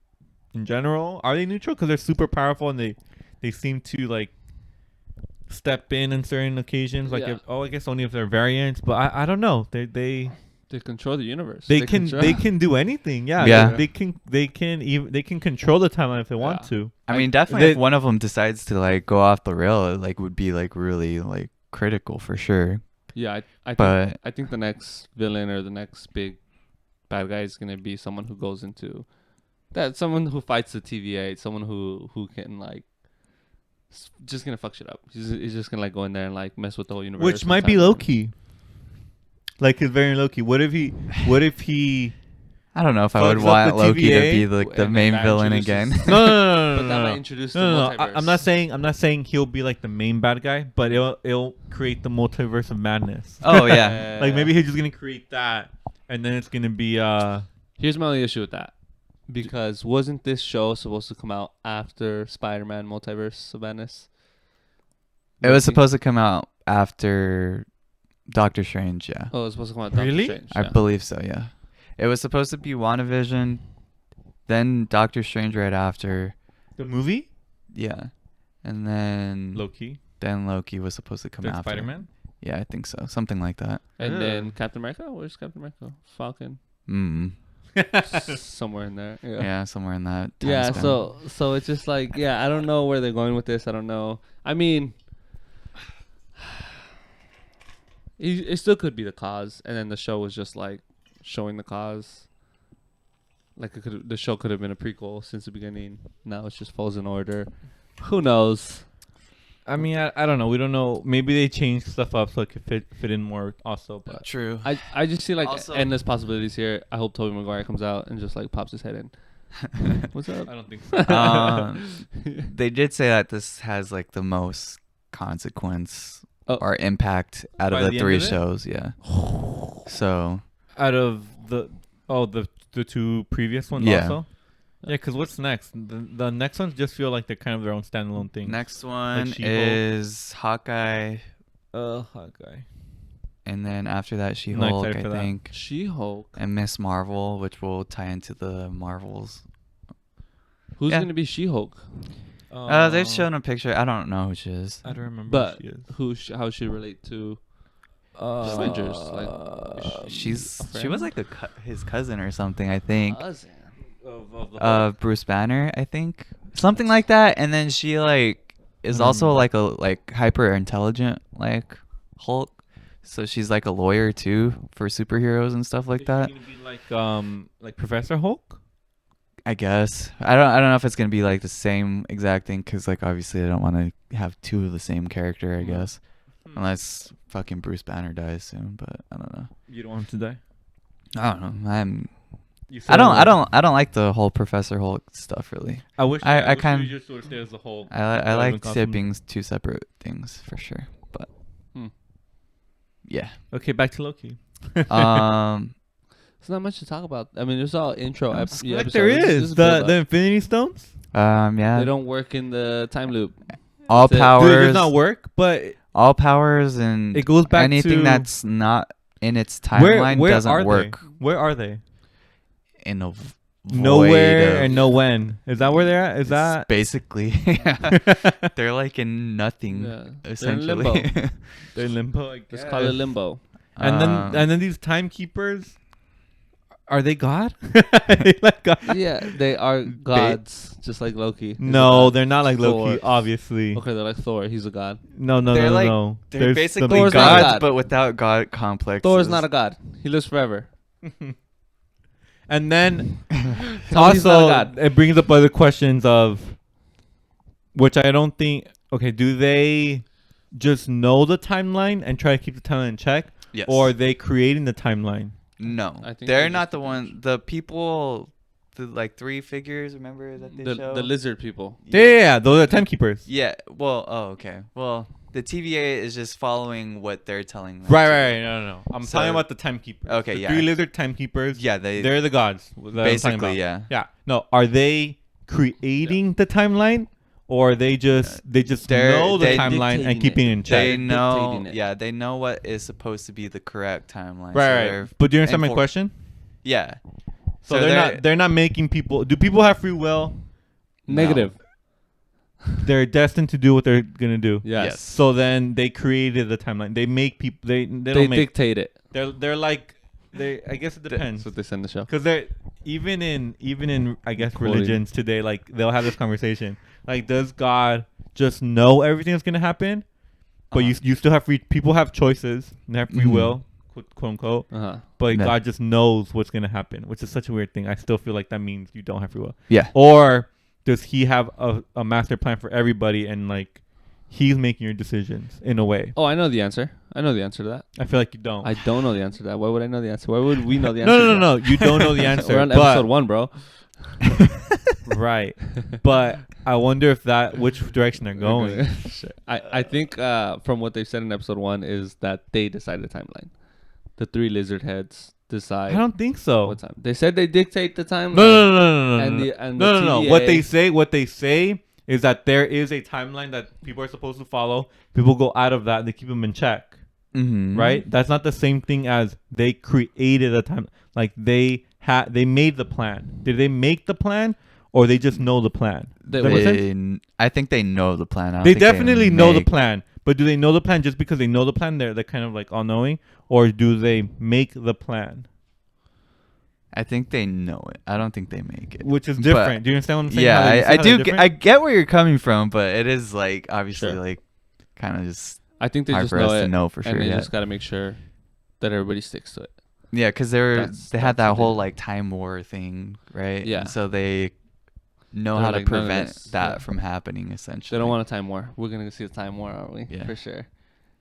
in general? Are they neutral because they're super powerful and they seem to like step in certain occasions? Like Yeah. I guess only if they're variants, but I don't know. They control the universe. can control- they can do anything. Yeah, Yeah. They can control the timeline if they want Yeah. to. I mean, definitely, if they- one of them decides to like go off the rail, it like would be like really like critical for sure. Yeah. But I think the next villain or the next big bad guy is gonna be someone who goes into that, someone who fights the TVA, someone who can like just gonna fuck shit up. He's just gonna like go in there and like mess with the whole universe. Which and might be timeline. Loki. Like his variant Loki. What if he I don't know if I Fucks would up want the Loki to TVA? be like the And main that villain introduces- again. No, But that might introduce the no. multiverse. I'm not saying he'll be like the main bad guy, but it'll create the multiverse of madness. Oh yeah. Like maybe he's just gonna create that, and then it's gonna be Here's my only issue with that. Because wasn't this show supposed to come out after Spider-Man Multiverse of Madness? It was supposed to come out after Doctor Strange, yeah. Oh, it was supposed to come out. Really? Doctor Strange, I yeah. believe so, yeah. It was supposed to be WandaVision, then Doctor Strange right after. the movie Yeah. And then Loki, then Loki was supposed to come then after. Spider-Man. Yeah, I think so. Something like that. And Yeah. then Captain America. Where's Captain America? Falcon. Mm. Somewhere in there. Yeah, somewhere in that time Yeah. span. So it's just like, yeah, I don't know where they're going with this. I don't know. I mean, it still could be the cause, and then the show was just like showing the cause. Like the show could have been a prequel since the beginning. Now it's just Falls in Order. Who knows? I mean, I don't know. We don't know. Maybe they changed stuff up so it could fit in more also. But True. I just see like Also- endless possibilities here. I hope Tobey Maguire comes out and just like pops his head in. What's up? I don't think so. They did say that this has like the most consequence Oh. or impact out By of the the end three of it? shows, yeah. So Out of the two previous ones Yeah. also. Yeah, because what's next? The next ones just feel like they're kind of their own standalone thing. next one She-Hulk. is Hawkeye, Hawkeye. and then after that Not She-Hulk, excited I for that. think, She-Hulk. and Miss Marvel, which will tie into the Marvels. Who's Yeah. gonna be She-Hulk? They've shown a picture. I don't know who she is. I don't remember But who she is. how she relate to? Avengers, like, She a was friend? like his cousin or something, I think. Cousin. Of the Hulk. Bruce Banner, I think, something like that. And then she like is also like a hyper intelligent like Hulk, so she's like a lawyer too for superheroes and stuff like Is she that. gonna be like Professor Hulk? I guess I don't know if it's gonna be like the same exact thing, because like obviously I don't want to have two of the same character, I guess, unless fucking Bruce Banner dies soon. But I don't know. You don't want him to die. I don't know. You I said don't like the whole Professor Hulk stuff really. I wish. I wish kind- we just sort of stay as a whole. I Relevant like costume. sipping two separate things for sure. But Hmm. yeah. Okay, back to Loki. There's not much to talk about. I mean, there's all intro Like episodes. Like there is the Infinity Stones. Yeah. They don't work in the time loop. All Dude, it Dude, it powers. does not work, but All powers and it goes back anything to that's not in its timeline where doesn't are work They? Where are they? in a Nowhere void of- and no when. Is that where they're at? Is It's that basically yeah. They're like in nothing Yeah. They're in essentially. limbo. they're in limbo? I Just guess. call it limbo. And then these timekeepers, are they God? Are they like God? Yeah, they are gods, just like Loki. He's a No, god. they're not like Loki. Thor. Obviously, Okay, they're like Thor. He's a god. no. They're like- No. they're There's basically something Thor's not gods, God. but without god complexes. Thor's not a god. He lives forever. And then Tell me he's not a also god. it brings up other questions of, which I don't think. Okay, do they just know the timeline and try to keep the timeline in check, Yes. or are they creating the timeline? No, I think they're they're not just the the one. The people, the like three figures. Remember that they show The lizard people. Yeah, those are timekeepers. Yeah. Well. Oh. Okay. Well, the TVA is just following what they're telling them. Right. No. I'm So- talking about the timekeepers. Okay, The yeah. three lizard timekeepers. Yeah. They're the gods. that I'm talking basically. about. Yeah. Yeah. No, are they creating the timeline, or they just know the they timeline dictating and keeping it. it in They check? know. dictating it. Yeah. They know what is supposed to be the correct timeline. so Right. they're- But do you understand my enfor- question? Yeah. So they're not making people. Do people have free will? Negative. They're destined to do what they're gonna do. Yes. So then they created the timeline. They make people. They They don't make. dictate it. They're like they. I guess it depends. That's what they send the show. Because they're even in I guess Quoting. religions today, like they'll have this conversation. Like, does God just know everything that's gonna happen? But you still have free. People have choices. They have free Mhm. will, quote unquote. Uh-huh. But Yeah. God just knows what's gonna happen, which is such a weird thing. I still feel like that means you don't have free will. Yeah. Or does He have a master plan for everybody, and like He's making your decisions in a way? Oh, I know the answer. I know the answer to that. I feel like you don't. I don't know the answer to that. Why would I know the answer? Why would we know the no, answer? no, to no, that? no. You don't know the answer. We're on but, episode 1, bro. right. But I wonder if which direction they're going. Sure. I think from what they've said in episode 1 is that they decide the timeline. The 3 lizard heads decide. I don't think so. What time? They said they dictate the timeline. No. And no. the and No, the no, no. TVA What they say is that there is a timeline that people are supposed to follow. People go out of that and they keep them in check. Mm-hmm. Right? That's not the same thing as they created a time. Like they made the plan. Did they make the plan or they just know the plan? Does that make sense? I think they know the plan. I don't They think definitely know the make- plan. But do they know the plan just because they know the plan? They're kind of like all knowing, or do they make the plan? I think they know it. I don't think they make it. Which is But- different. Do you understand what I'm saying? Yeah, How they- I how they're do. different? I get where you're coming from, but it is like obviously Sure. like kind of just I think they hard just for know us it, to know for sure. and they Yeah, just got to make sure that everybody sticks to it. yeah, because they That's had that what they whole do. like time war thing, right? Yeah. And so they know They're how to like, none of prevent this, that yeah. from happening. Essentially, They don't want a time war. We're gonna see a time war, aren't we? Yeah. For sure.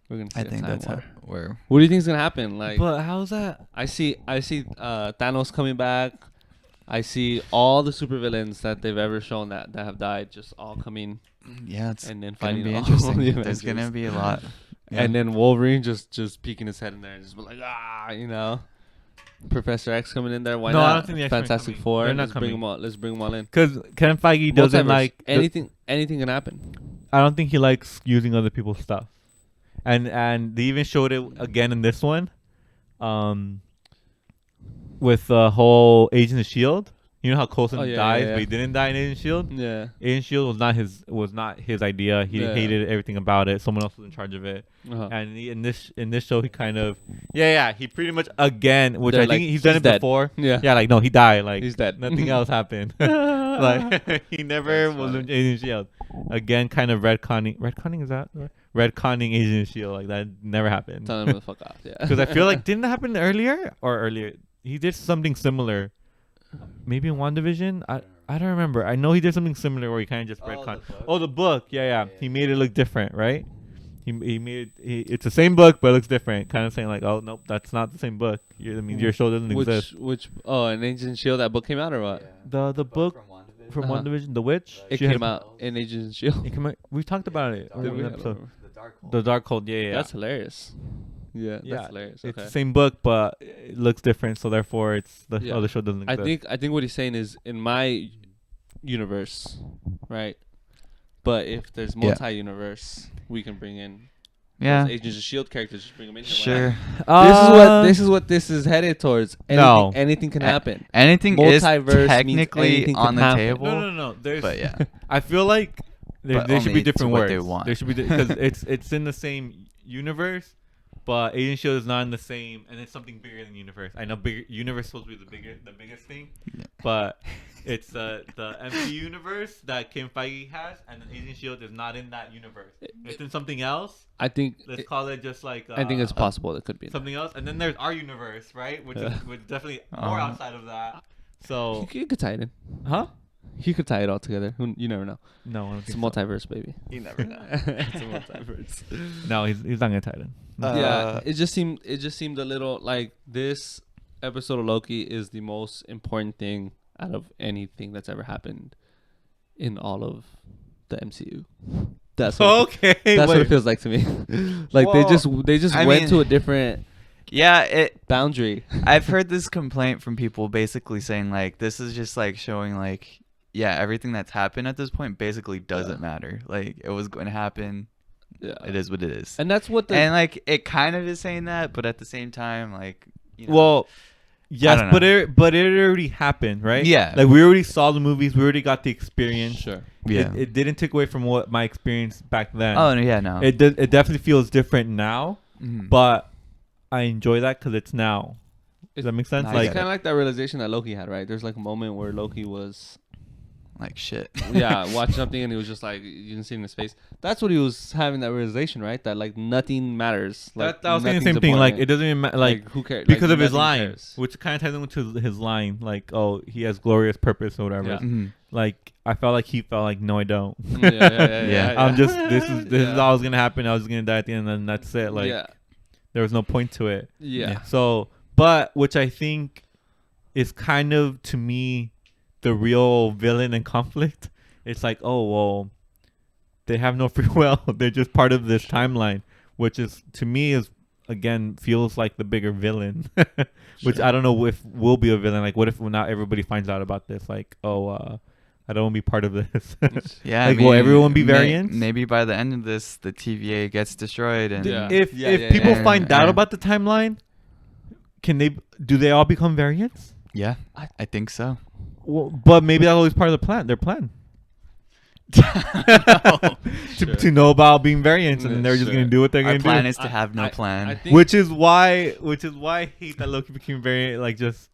We're gonna see I a think time that's war. where. What do you think is gonna happen? Like, But how's that? I see Thanos coming back. I see all the supervillains that they've ever shown that have died just all coming Yeah, it's and then gonna fighting be all interesting. the There's gonna Avengers. be a lot. And then Wolverine just peeking his head in there and just be like, Professor X coming in there. Why No, I not? don't think the X-Men Fantastic coming. Four. They're not Let's bring coming. them all. Let's bring them all in. Because Kevin Feige doesn't Multiverse. like anything can happen. I don't think he likes using other people's stuff, and they even showed it again in this one, with the whole Agent of Shield. You know how Coulson Oh, yeah, dies, yeah, yeah. but he didn't die in Agent Shield. Yeah. Agent Shield was not his idea. He Yeah. hated everything about it. Someone else was in charge of it. Uh-huh. And in this show, he kind of he pretty much again, which They're I think like, he's done he's it dead. before. Yeah. Yeah, like no, he died. Like He's dead. Nothing else happened. Like he never That's was funny. in Agent Shield. Again, kind of retconning. Retconning is that retconning Agent Shield? Like that never happened. Tell them to fuck off. Yeah. Because I feel like didn't it happen earlier? He did something similar. Maybe in WandaVision. I don't remember. I know he did something similar where he kind of just retconned. Oh, the book. Yeah. He made it look different, right? He made it's the same book but it looks different. Kind of saying like, oh nope, that's not the same book. I mean, your show doesn't exist. An Agent Shield, that book came out or what? The book from Uh-huh. WandaVision, The Witch. It she has- came out in Agent Shield. It came out. We talked about it. Did on we? an I don't episode. remember. The Darkhold. Yeah. That's hilarious. Yeah, Yeah, that's hilarious. It's Okay. the same book, but it looks different. So therefore, it's the Yeah. other show doesn't exist. I think what he's saying is in my universe, right? But if there's Yeah. multi-universe, we can bring in Yeah, those Agents of Shield characters. Just bring them in here. Why sure. not? This is what this is headed towards. No. Anything can A- happen. Anything is Multiverse means technically anything on can the happen. table, No. There's. but yeah. I feel like there But should be only to different what words. they want. There should be because it's in the same universe, but Agent Shield is not in the same, and it's something bigger than universe. I know bigger universe is supposed to be the biggest thing, Yeah. but it's the MCU universe that Kim Feige has, and then Agent Shield is not in that universe. It's in something else. I think. Let's call it just like. I think it's possible it could be. something else, and then there's our universe, right? Which is definitely more Uh-huh. outside of that. So, You could tie it in. huh? You could tie it all together. You never know. No, I don't It's a think so. multiverse, baby. You never know. It's a multiverse. No, he's not gonna tie it in. Yeah, it just seemed a little like this episode of Loki is the most important thing out of anything that's ever happened in all of the MCU. That's what Okay. that's what wait. it feels like to me. Like Well, they just I went mean- to a different Yeah, boundary. I've heard this complaint from people basically saying like this is just like showing like everything that's happened at this point basically doesn't matter. Like it was going to happen. Yeah, It is what it is. and that's what the And like it kind of is saying that, but at the same time, like Well, yes, don't but know. it already happened, right? Yeah. Like we already saw the movies, we already got the experience. sure. yeah. It didn't take away from what my experience back then. Oh no, yeah, no. It definitely feels different now, Mhm. but I enjoy that because it's now. Does that make sense? I It's Like, get kind of like that realization that Loki had, right? There's like a moment where Loki was like shit. watching something and he was just like, you didn't see it in his face. That's what he was having, that realization, right? That like nothing matters. Like I was saying the nothing's same thing. Like important. it doesn't even matter. Like who cares? because Like, of his nothing line, cares. which kind of ties into his line, like, "Oh, he has glorious purpose" or whatever. Yeah. Mhm. Like I felt like he felt like, "No, I don't." Yeah. Yeah. I'm just this is Yeah. all was gonna happen. I was gonna die at the end, and then that's it. Like yeah. There was no point to it. Yeah. So, but which I think is kind of, to me, the real villain and conflict. It's like, oh, well, they have no free will. They're just part of this timeline, which is, to me, is, again, feels like the bigger villain, which I don't know if will be a villain. Like, what if not everybody finds out about this? Like, oh, I don't want to be part of this. Yeah, like, will everyone be variants? Maybe by the end of this, the TVA gets destroyed, and If people find out and- about the timeline, do they all become variants? yeah, I think so. Well, but maybe that's always part of the plan. Their plan to know about being variants, and then they're just Sure. gonna do what they're Our gonna plan do. is to have no plan. I think Which is why I hate that Loki became variant. Like just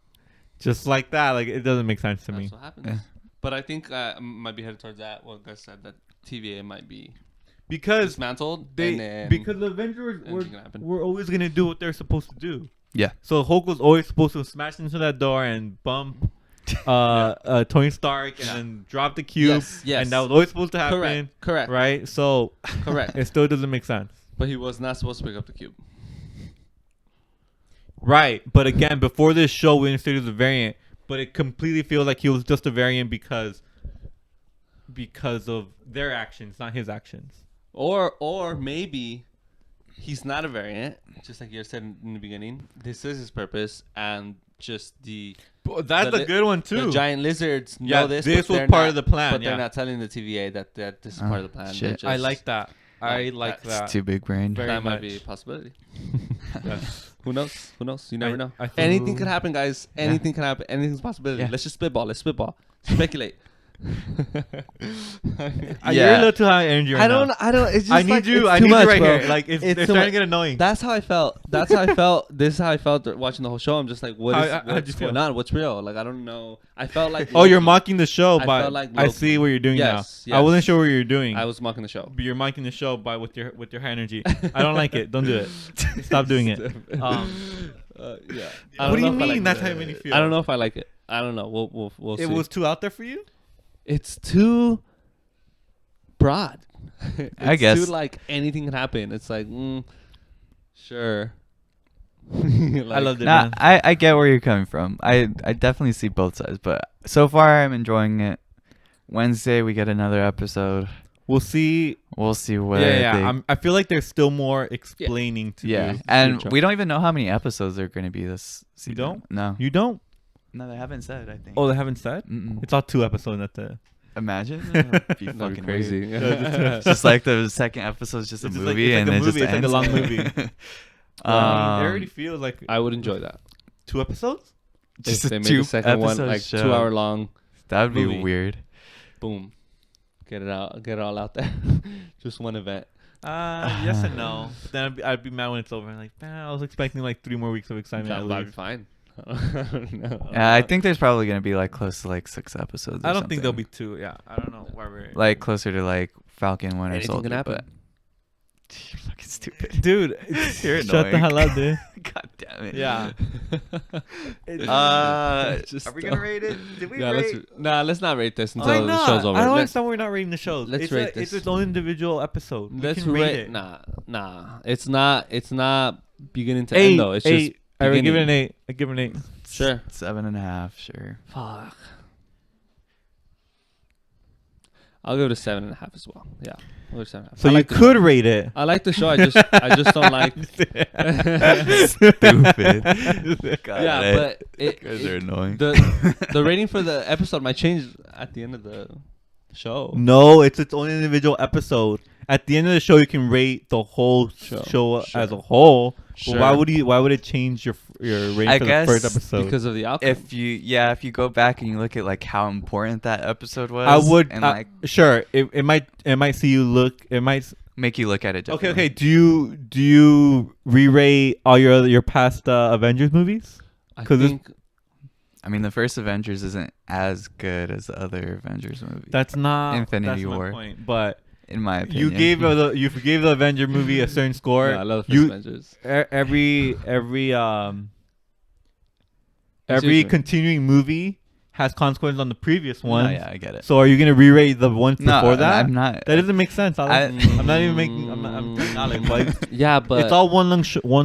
like that. Like it doesn't make sense to me. that's what happens. Yeah. But I think might be headed towards that. What Gus said, that TVA might be Because dismantled. they and then because the Avengers anything can happen. were always gonna do what they're supposed to do. Yeah. So Hulk was always supposed to smash into that door and bump Tony Stark and then drop the cube. Yes. And that was always supposed to happen. Correct. Right? So Correct. it still doesn't make sense. But he was not supposed to pick up the cube. Right. But again, before this show we understood he was a variant, but it completely feels like he was just a variant because of their actions, not his actions. Or maybe he's not a variant, just like you said in the beginning. This is his purpose, and just That's The a good one the too. giant lizards Yeah, know this. this but was they're part not- of the plan, But yeah. they're not telling the TVA that this is Oh, part of the plan. shit. They're I just- like that. I like It's that. too big brain. Very that might much. be a possibility. Yes. Who knows? Who knows? You never know. I think- Anything could happen, guys. Anything can happen. Anything's a possibility. Yeah. Let's just spitball. Let's spitball. Speculate. You're a Yeah. little too high energy right now. I don't. It's just I need like, you. it's I too need much, you right bro. here. Like it's It's they're too starting to much. get annoying. That's how I felt. This is how I felt watching the whole show. I'm just like, How'd you what's feel? going on? What's real? Like I don't know. I felt like. Oh, you're Loki. mocking the show, I but felt like I Loki. see what you're doing Yes, now. I wasn't yes. sure what you were doing. I was mocking the show. But you're mocking the show by with your high energy. I don't like it. Don't do it. Stop doing it. Yeah. I What don't do you know if I mean? like That's it. how it made you feel. I don't know if I like it. I don't know. We'll see. It was too out there for you. It's too broad. I It's guess. too like anything can happen. It's like, sure. Like, I loved it, Nah, man. I get where you're coming from. I definitely see both sides, but so far I'm enjoying it. Wednesday we get another episode. We'll see. We'll see what. Yeah. they- I feel like there's still more explaining to yeah, do. and Good we don't even know how many episodes there are going to be this season. don't? No. You don't? No, they haven't said. I think. Oh, they haven't said. Mm-mm. It's all 2 episodes. That's it. Imagine. That'd be That'd fucking be crazy. weird. Yeah, It's just like the second episode is just a It's just movie, like and a it movie. just It's like a ends. long movie. It already feels like I would enjoy that. 2 episodes. just If a they made two the second one episode like show. 2 hour long. That would be movie. weird. Boom. Get it out. Get it all out there. Just one event. Yes and no. But then I'd be mad when it's over. Like, man, I was expecting like 3 more weeks of excitement. at That'd be least. fine. Yeah, I think there's probably going to be like close to like 6 episodes. I or don't think there'll something. be 2. Yeah, I don't know why we're Like closer to like Falcon Winter Anything Soldier, can happen. but you're fucking stupid. dude. You're Shut the annoying. hell up, dude. God damn it. Yeah. Just Are we gonna rate it? Did we Yeah, rate? let's not rate this Why until the not? show's over. I don't Let's- understand why we're not rating the shows. let's it's rate It's this. its own individual episode. We Let's can rate rate. it. Nah. It's not beginning to 8. end though. It's 8. just. I would give it an beginning. 8. I give it an 8. Sure. 7.5. Sure. Fuck. I'll go to 7.5 as well. Yeah, I'll go to 7.5. So I you like the could show. rate it. I like the show. I just don't like. Stupid. God, Yeah, but you guys are annoying. the rating for the episode might change at the end of the show. No, it's its own individual episode. At the end of the show, you can rate the whole show Sure. as a whole. Sure. But why would it change your rating I for guess the first episode? Because of the outcome. if you go back and you look at like how important that episode was, I would and like sure it might see you look it might make you look at it okay differently. do you re-rate all your past Avengers movies? I 'cause it's- think I mean, the first Avengers isn't as good as the other Avengers movies. That's not Infinity that's my War. point. But in my opinion. you gave the Avenger movie a certain score. yeah, I love the you first Avengers. every I see what every you mean. continuing movie has consequences on the previous one. No, yeah, I get it. So are you gonna re-rate the ones No, before that? I'm not. That doesn't make sense. I'm not even making. I'm not like what? Yeah, but It's all one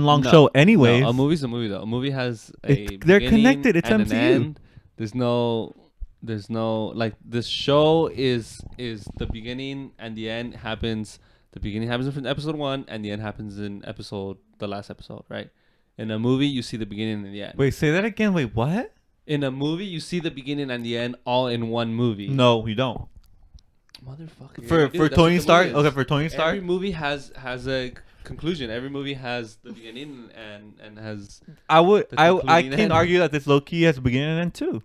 long no, show, anyways. No, a movie's a movie though. A movie has They're beginning connected. It's and an MCU. end. There's no like this show is the beginning and the end happens. The beginning happens in episode 1 and the end happens in the last episode, right? In a movie, you see the beginning and the end. Wait, say that again. Wait, what? In a movie, you see the beginning and the end all in one movie. No, we don't. Motherfucker. For Yeah, you do. That's Tony what the Stark. movie is. Okay, for Tony Stark. Every movie has a conclusion. Every movie has the beginning and has I would. the I concluding can end. argue that this Loki has a beginning and end too.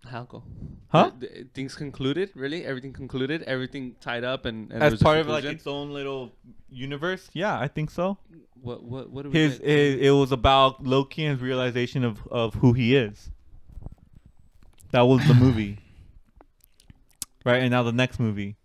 how go? Huh? Things concluded. Really, everything concluded. Everything tied up and As there's a part of like conclusion? its own little universe. Yeah, I think so. What do we His get? it was about Loki and his realization of who he is. That was the movie. Right, and now the next movie.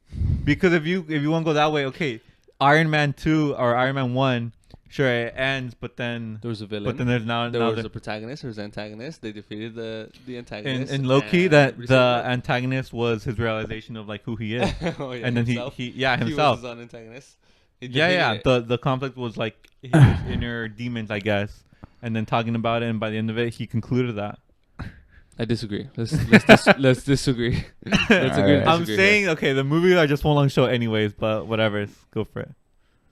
Because if you want to go that way, okay, Iron Man 2 or Iron Man 1, sure it ends, but then There was a villain. but then there's now there was the, a protagonist. There was an antagonist. They defeated the antagonist. in Loki and that the resolved it. antagonist was his realization of like who he is. Oh, yeah, And then himself. he He was himself. his own antagonist. He Yeah, defeated it. the conflict was like his inner demons, I guess. And then talking about it, and by the end of it, he concluded that. I disagree. Let's disagree. Let's agree. to Alright. I'm disagree saying, okay, the movies are just one long show, anyways. But whatever, go for it.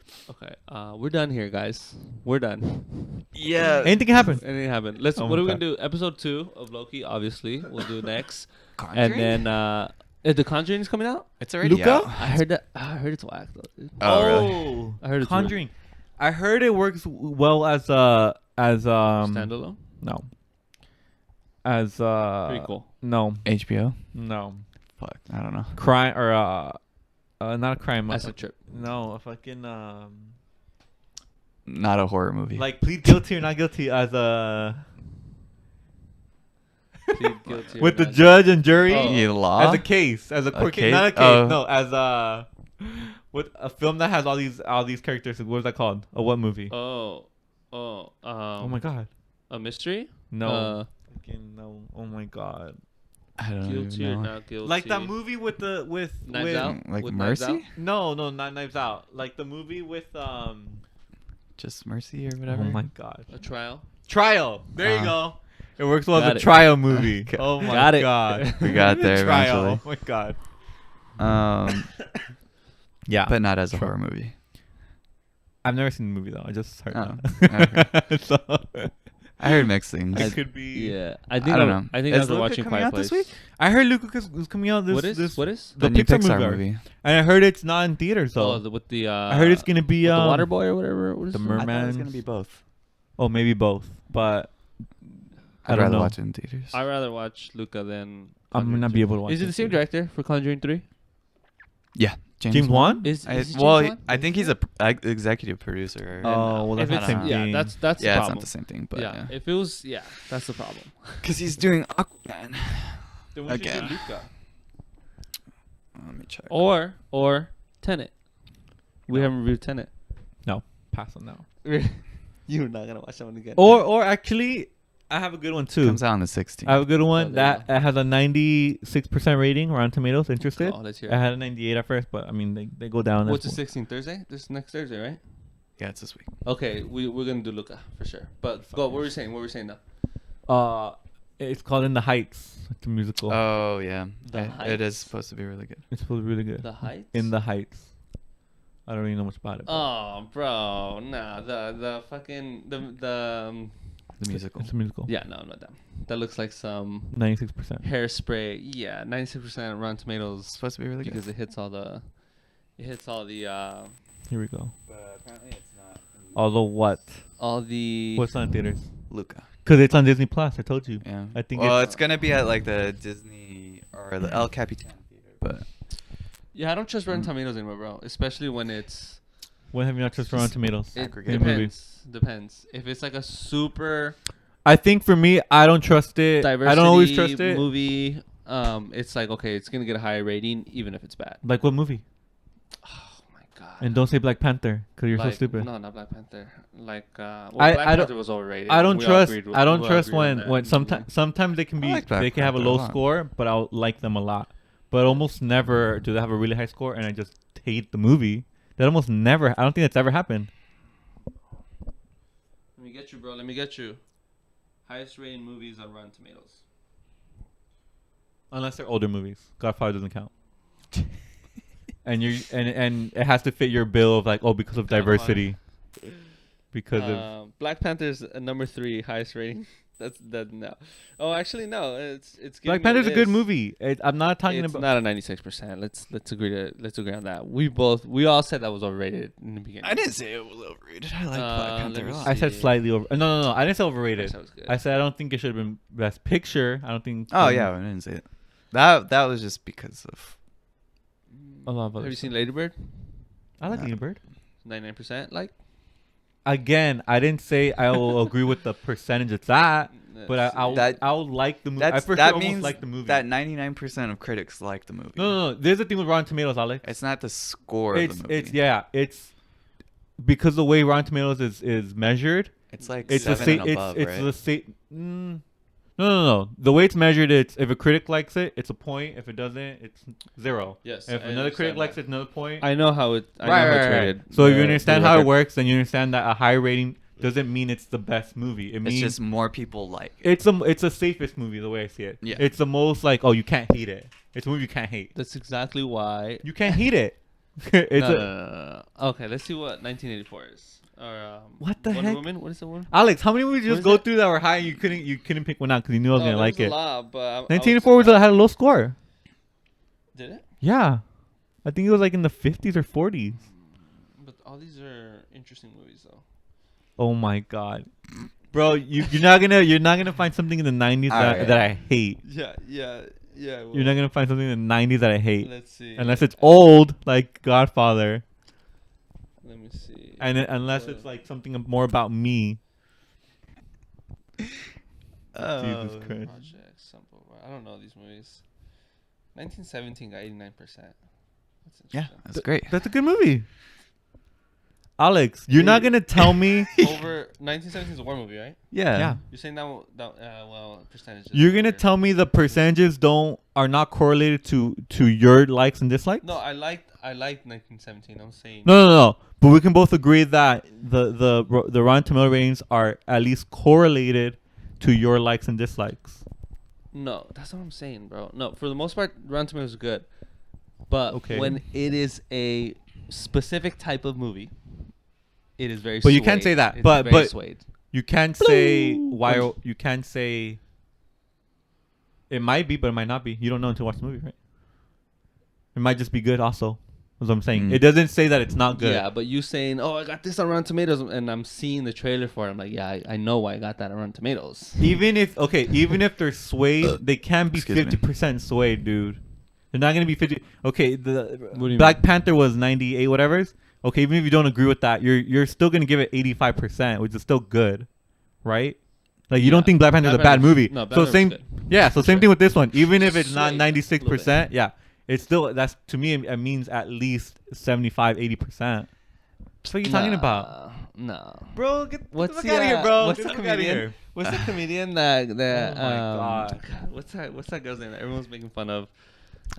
here. Okay, we're done here, guys. We're done. Yeah. Anything can happen. Anything happened? Let's. Oh what my are we gonna God. do? Episode 2 of Loki, obviously. We'll do next, Conjuring? and then The Conjuring is coming out. It's already Luca? out. I heard that. I heard it's whack though. Dude. Oh, really? I heard it's Conjuring. I heard it works well as Standalone. no. As Pretty cool. No. HBO? No. Fuck, I don't know. Crime or not a crime. That's a trip. No, a fucking Not a horror movie. like plead guilty or not guilty as a Plead guilty or with the not judge and jury. Oh. The law? As a case, as a court case, case? not a case. Oh. No, as a with a film that has all these characters. What was that called? A what movie? Oh, Oh my god, a mystery? no, fucking no. Oh my god, I don't Guilty or even know. not guilty? like that movie with Knives Out? Like With Knives Out? Mercy? No, not Knives Out. Like the movie with Just Mercy or whatever? Oh my god, A trial? Trial. There you go. It works well as Got a it. trial movie. Okay. Oh my Got it. god, We got there Trial. eventually. Oh my god. Yeah, But not as a Sure. horror movie. I've never seen the movie though. I just heard Oh, that. So, I heard mixed things. it could be. Yeah, I think I don't know. I think Is after Luca watching coming Quiet out this Place. week? I heard Luca was coming out this. What is? this What is? the new Pixar, Pixar movie. movie. And I heard it's not in theaters though. Oh, with the. I heard it's gonna be with the Water Boy or whatever. What is the it? Mer- I thought it was Merman's- going to be both. Oh, maybe both, but I I'd don't rather know. watch it in theaters. I'd rather watch Luca than. I'm Conjuring not 2. be able to watch. Is it the same director for Conjuring 3? Yeah. James Wan? Is it James well, Wan? I think he's a executive producer. Oh, well, If that's not it's- the same yeah, thing. that's yeah, the it's problem. not the same thing, but yeah. yeah. If it was, yeah, that's the problem. Because he's doing Aquaman. Then we should get Again. Luca. Let me check. Or Tenet. We No. haven't reviewed Tenet. No, pass on now. You're not gonna watch that one again. Or actually, I have a good one too. Comes out on the 16th. I have a good one there you that has a 96% rating. Rotten Tomatoes. Interested? Oh, let's hear I it. had a 98 at first, but I mean they go down. What's the as 16th Thursday? This next Thursday, right? Yeah, it's this week. Okay, we're gonna do Luca for sure. But go. What were you saying? What were you saying now? It's called In the Heights. It's a musical. Oh, yeah. The It is Heights? supposed to be really good. It's supposed to be really good. The Heights. In the Heights. I don't really know much about it. but Oh, bro, nah. The fucking the The musical. It's a musical. yeah, no, not that. That looks like some 96%. hairspray. Yeah, 96% Rotten It's Tomatoes supposed to be really good. because it hits all the. Here we go. But apparently it's not. Although what? All the. What's not in theaters? Luca. Because it's on Disney Plus. I told you. Yeah. I think well, it's- it's going to be at like the Disney or the El Capitan theater, but Yeah, I don't trust Rotten Tomatoes anymore, bro. Especially when it's. When have you not trust Rotten Tomatoes? It Aggregate depends. Depends. If it's like a super I think for me, I don't trust it. diversity I don't always trust it. movie, it's like okay, it's gonna get a higher rating even if it's bad. Like what movie? Oh my god. And don't say Black Panther because you're so Like- stupid. No, not Black Panther. Like I Black don't- Panther was overrated. I don't We all trust. agreed with- I don't we all trust agreed on when that. sometimes they can be I like Black they can have a Panther a low lot. score, but I'll like them a lot. But almost never do they have a really high score, and I just hate the movie. That almost never. I don't think that's ever happened. Let me get you, bro. Let me get you. Highest rated movies on Rotten Tomatoes. Unless they're older movies. Godfather doesn't count. And it has to fit your bill of like, oh, because of Godfather. diversity. Because of Black Panther's number 3 highest rating. That's that no. Oh, actually no. It's Black giving me Panther's a good list. movie. I'm not talking It's about. not a 96%. Let's agree on that. We all said that was overrated in the beginning. I didn't say it was overrated. I like Black let Panther me a lot. I said see. slightly over. No. I didn't say overrated. That was good. I said I don't think it should have been Best Picture. I don't think. Oh yeah, I didn't say it. That was just because of. A lot of Have other you stuff. seen Lady Bird? I like No. Lady Bird. 99%. Like. Again, I didn't say I will agree with the percentage it's at, but Let's see. I'll like the movie. I for sure That almost means like the movie. that 99% of critics like the movie. No. There's a thing with Rotten Tomatoes, Alex. It's not the score of the movie. It's because the way Rotten Tomatoes is measured. It's like It's the 7 same. and above, It's right? the same. No. The way it's measured, it's if a critic likes it, it's a point. If it doesn't, it's 0. Yes. If I another critic understand likes that. it, another point. I know how it. I know how it's rated. So if you The understand how it record. works, then you understand that a high rating doesn't mean it's the best movie. It It's means just more people like it. it's a safest movie the way I see it. Yeah. It's the most like, oh, you can't hate it. It's a movie you can't hate. That's exactly why. You can't hate it. It's No. Okay, let's see what 1984 is. Or What the Wonder heck? Woman? What is the one? Alex, how many movies did you What just is go that? through that were high and you couldn't pick one out because you knew I was gonna like it? A lot, but 1984 had a low score. Did it? Yeah, I think it was like in the 50s or 40s. But all these are interesting movies, though. Oh my god, bro, you're not gonna find something in the 90s Alright. that I hate. Yeah. You're not gonna find something in the 90s that I hate Let's see. unless it's old like Godfather, Let me see. and unless it's like something more about me. Jesus Christ. Project, Sample. I don't know these movies. 1917 got 89%. That's Yeah, interesting. that's great. That's a good movie. Alex, you're not gonna tell me. Over 1917 is a war movie, right? Yeah. You're saying well, percentages. You're gonna tell me the percentages are not correlated to your likes and dislikes? No, I liked 1917. I'm saying. No. But we can both agree that the Rotten Tomato ratings are at least correlated to your likes and dislikes. No, that's what I'm saying, bro. No, for the most part, Rotten Tomatoes is good, but Okay. when it is a specific type of movie, it is very. But you can't swayed. say that. It's But- very but- swayed. You can't say why. You can't say it might be, but it might not be. You don't know until you watch the movie, right? It might just be good. Also, that's what I'm saying. Mm. It doesn't say that it's not good. Yeah, but you saying, "Oh, I got this on Rotten Tomatoes," and I'm seeing the trailer for it. I'm like, "Yeah, I know why I got that on Rotten Tomatoes." Even if they're swayed, they can be Excuse me. 50% swayed, dude. They're not gonna be 50. Okay, the What do you Black mean? Panther was 98, whatever. Okay, even if you don't agree with that, you're still gonna give it 85%, which is still good, right? Like you Yeah. don't think Black Panther's a Black bad Panther's- movie. no, Black So Panther's same, good. yeah. So same Sure. thing with this one. Even if it's not Swayed a 96%, yeah, it's still that's to me it means at least 75, 80%. What are you talking about, No. bro? Get the What's fuck the out of here, bro. What's Get the the fuck outta comedian? here. What's the comedian that Oh my God. What's that girl's name that everyone's making fun of?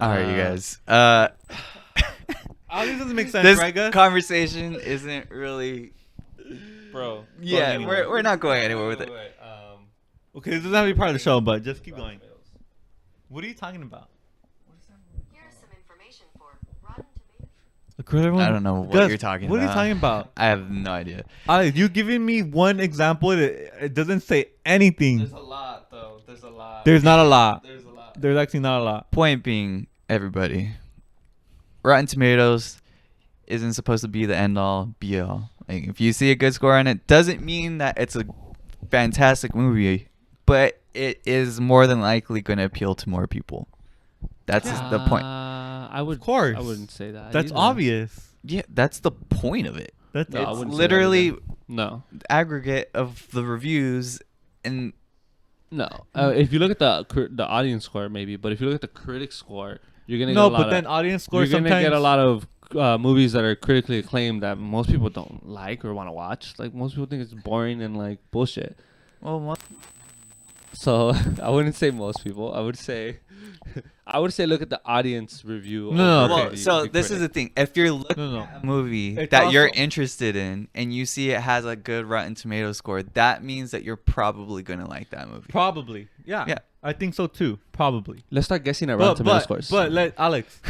All right, you guys. Oh, this doesn't make sense, This right, Gus? conversation isn't really. Bro. Yeah, anywhere. we're not going anywhere with it. Okay, this doesn't have to be part of the show, but just keep going. What are you talking about? Here's some information for Rotten Tomatoes. Could everyone- I don't know what Gus, you're talking What are you about. talking about? I have no idea. You giving me one example? It doesn't say anything. There's a lot, though. There's a lot. There's not a lot. There's a lot. There's actually not a lot. Point being, everybody, Rotten Tomatoes isn't supposed to be the end all, be all. Like, if you see a good score on it, doesn't mean that it's a fantastic movie, but it is more than likely going to appeal to more people. That's the point. I would. Of course. I wouldn't say that. That's either. obvious. Yeah, that's the point of it. That's No, I It's wouldn't say that literally either. No. aggregate of the reviews and No. If you look at the audience score, maybe, but if you look at the critic score, you're gonna no, get a lot but then audience score you're gonna sometimes. get a lot of movies that are critically acclaimed that most people don't like or want to watch. Like most people think it's boring and like bullshit. well, So I wouldn't say most people. I would say I would say look at the audience review. No, over okay. Well, so the this is the critic. thing. If you're looking No, no. at a movie It's that you're also- interested in and you see it has a good Rotten Tomato score, that means that you're probably gonna like that movie. Probably. Yeah. Yeah. I think so too. Probably. Let's start guessing at Rotten Tomato scores. But let Alex.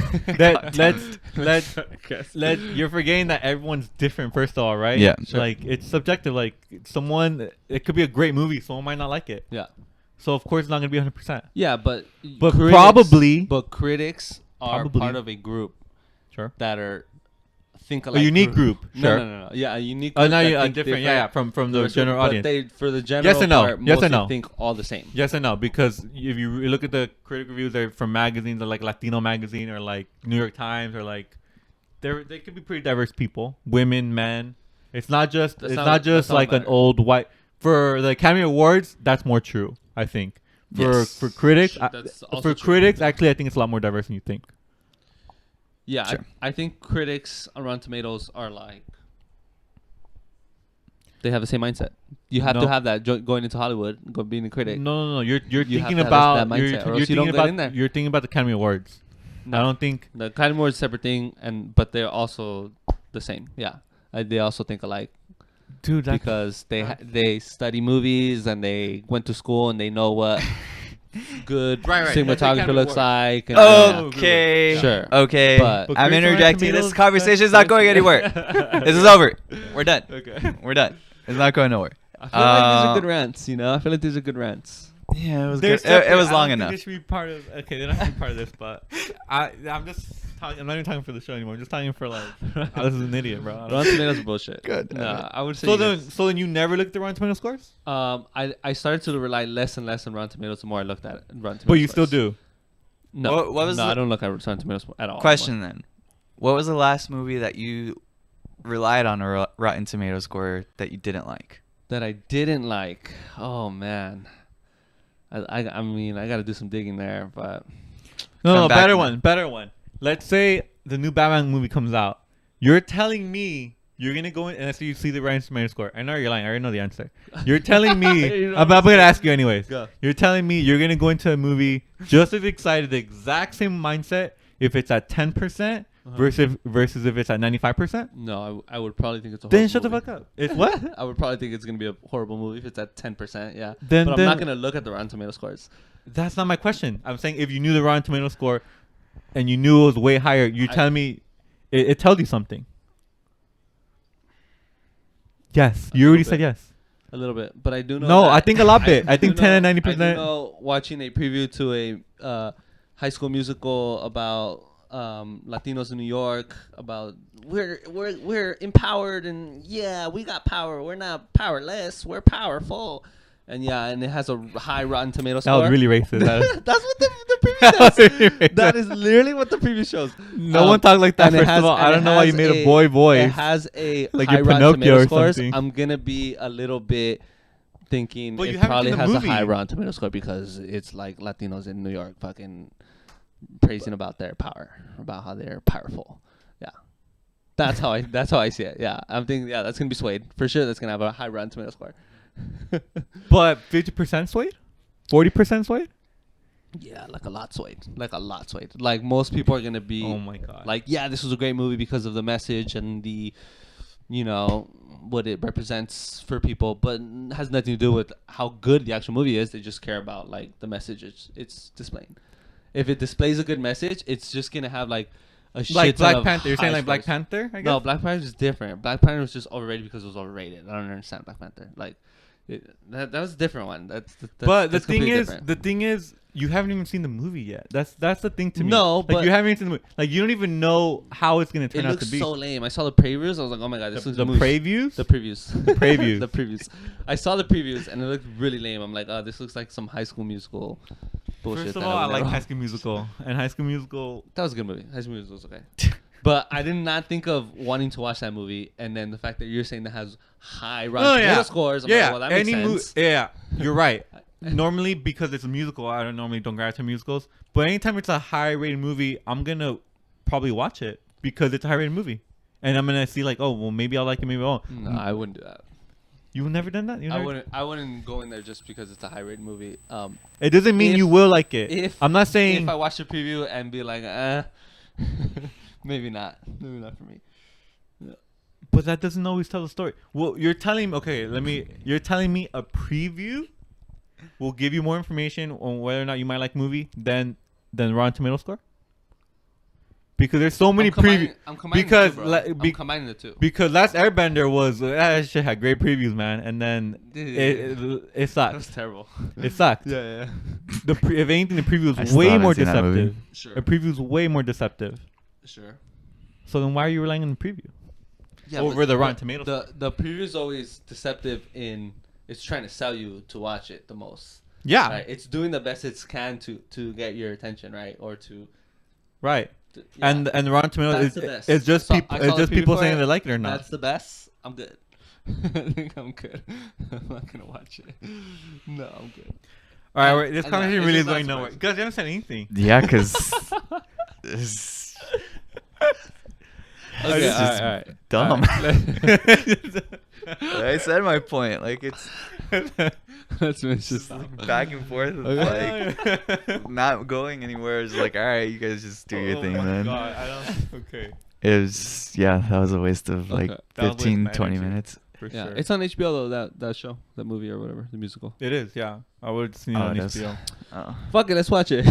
Let you're forgetting that everyone's different. First of all, right? Yeah. Sure. Like it's subjective. Like someone, it could be a great movie. Someone might not like it. yeah, So of course it's not gonna be 100%. yeah, but probably- but critics are Probably. part of a group Sure. that are think A alike. unique group. No, Sure. no. Yeah, a unique. Oh, Group no, that yeah, think different. Yeah, from the rest of- general but audience. they for the general Yes and no. part, Yes and mostly no. think all the same. Yes and no, because if you look at the critic reviews, they're from magazines like Latino magazine or like New York Times or like they could be pretty diverse people, women, men. It's not just That's it's not- not just that's not like an matter. old white. For the Academy Awards, that's more true, I think. Yes. For critics, Sure, that's also for true. critics, actually, I think it's a lot more diverse than you think. Yeah, Sure. I think critics on Rotten Tomatoes are like they have the same mindset. You have to No. have that going into Hollywood, being a critic. No. You're You have thinking to have about that mindset, or you're else you thinking don't get about in there. you're thinking about the Academy Awards. No. I don't think. The Academy Awards is a separate thing, but they're also the same. Yeah, they also think alike Dude, that's because they study movies and they went to school and they know what good Right, that's the cinematography Academy looks Awards. like. And Oh, Okay. Sure. Okay. But- But I'm Chris interjecting. Tomatoes, This conversation is not going anywhere. This is over. We're done. Okay. We're done. It's not going nowhere. I feel like these are good Uh, rants. I feel like these are good rants. Yeah, it was They're good. It was separate. long I don't enough. think they should be part of. Okay, they're not gonna be part of this, but I'm just talking. I'm not even talking for the show anymore. I'm just talking for like. Oh, this is an idiot, bro. I don't- Rotten Tomatoes are bullshit. Good. Nah, I would say. So you then, guys- so then you never looked at Rotten Tomato scores, I started to rely less and less on Rotten Tomatoes the more I looked at it. Rotten Tomatoes but you still scores. do. No, What was no, the- I don't look at Rotten Tomatoes at all. Question then. What was the last movie that you relied on a Rotten Tomato score that you didn't like? That I didn't like. Oh man, I mean I got to do some digging there, but No, Come no, back better now. one, better one. Let's say the new Batman movie comes out. You're telling me you're gonna go in and after you see the Rotten Tomato score. I know you're lying. I already know the answer. You're telling me. You know I'm what I'm gonna ask you anyways. Go. You're telling me you're gonna go into a movie just as excited, the exact same mindset if it's at 10% versus if it's at 95%. no, I would probably think it's a. Then horrible shut the movie. fuck up. It's what? I would probably think it's gonna be a horrible movie if it's at 10%. Yeah, Then- but I'm then- not gonna look at the Rotten Tomato scores. That's not my question. I'm saying if you knew the Rotten Tomato score and you knew it was way higher, you're telling me it tells you something. Yes, A you already little said bit. yes. A little bit, but I do know. No, that- I think a lot bit. I do think 10 and know- 90%. I do know watching a preview to a High School Musical about Latinos in New York, about we're empowered and yeah, we got power. We're not powerless. We're powerful. And yeah, and it has a high Rotten Tomato That score. was really racist. That's what the preview That was does. really racist. That is literally what the preview shows. No one talked like that. and it First has- of all, I and don't it know why you has made a boy voice. It has a Like high you're Rotten Pinocchio Tomato or scores. something. I'm gonna be a little bit thinking But you it haven't probably seen the has a movie. high Rotten Tomato score because it's like Latinos in New York fucking praising about their power, about how they're powerful. Yeah. That's how I see it. Yeah. I'm thinking that's gonna be swayed. For sure that's gonna have a high Rotten Tomato score. But 50% swayed? 40% swayed? Yeah, like a lot swayed. Like most people are gonna be Oh my god. like, yeah, this was a great movie because of the message and the, what it represents for people, but has nothing to do with how good the actual movie is. They just care about like the message it's displaying. If it displays a good message, it's just gonna have like a shit like ton Black of Panther. You're saying high like Black scores. Panther, I guess? No, Black Panther is different. Black Panther was just overrated because it was overrated. I don't understand Black Panther. Like, that was a different one. But But the that's thing completely is, different. you haven't even seen the movie yet. That's the thing to me. No, like but- you haven't even seen the movie. Like you don't even know how it's gonna turn It out looks to be. so lame. I saw the previews. I was like, oh my god, this the looks the movie. previews. The previews. previews. The previews. I saw the previews and it looked really lame. I'm like, oh, this looks like some High School Musical bullshit. First of that all, I would like never- High School Musical, and High School Musical. That was a good movie. High School Musical was okay. But I did not think of wanting to watch that movie, and then the fact that you're saying that has high Rotten Tomato scores. I'm like, well, that makes sense. Yeah, you're right. Normally, because it's a musical, I don't gravitate to musicals. But anytime it's a high-rated movie, I'm gonna probably watch it because it's a high-rated movie, and I'm gonna see like, oh, well, maybe I'll like it, maybe I won't. No, I wouldn't do that. You've never done that? I wouldn't go in there just because it's a high rated movie. It doesn't mean if- you will like it. if I'm not saying. if I watch the preview and be like, maybe not for me. But that doesn't always tell the story. Well, you're telling me. Okay, You're telling me a preview will give you more information on whether or not you might like movie than Rotten Tomato score. Because there's so many previews. I'm combining because the two, bro. like, I'm combining the two. Because Last Airbender was that shit had great previews, man, and then it That was sucked. terrible. It sucked. Yeah. If anything, the preview I was still way haven't more seen that movie. deceptive. Sure. The preview was way more deceptive. Sure. So then why are you relying on the preview over but the Rotten Tomatoes? The preview is always deceptive in it's trying to sell you to watch it the most. Yeah. Right. It's doing the best it can to get your attention, right? Or to Right. yeah. And the Rotten Tomatoes That's the best. it's just So people. I It's saw just the preview people for saying it. they like it or not. That's the best. I'm good. I think I'm good. I'm not gonna watch it. No, I'm good. All right, wait, this I know, conversation it's really is just not going nowhere. surprising. Guys, you haven't said anything. Yeah, because Okay, This is all right. dumb. All right. I said my point. Like it's Let's finish this. just like back and forth. It's like not going anywhere. It's like, all right, you guys just do your thing Oh my then. God, I don't. Okay. It was, yeah, that was a waste of like Okay. That was a waste of 15, my 20 energy. minutes. For Yeah, sure. it's on HBO though. That show, that movie or whatever, the musical. It is, yeah. I would see it Oh, on it is. HBO. Oh. Fuck it, let's watch it.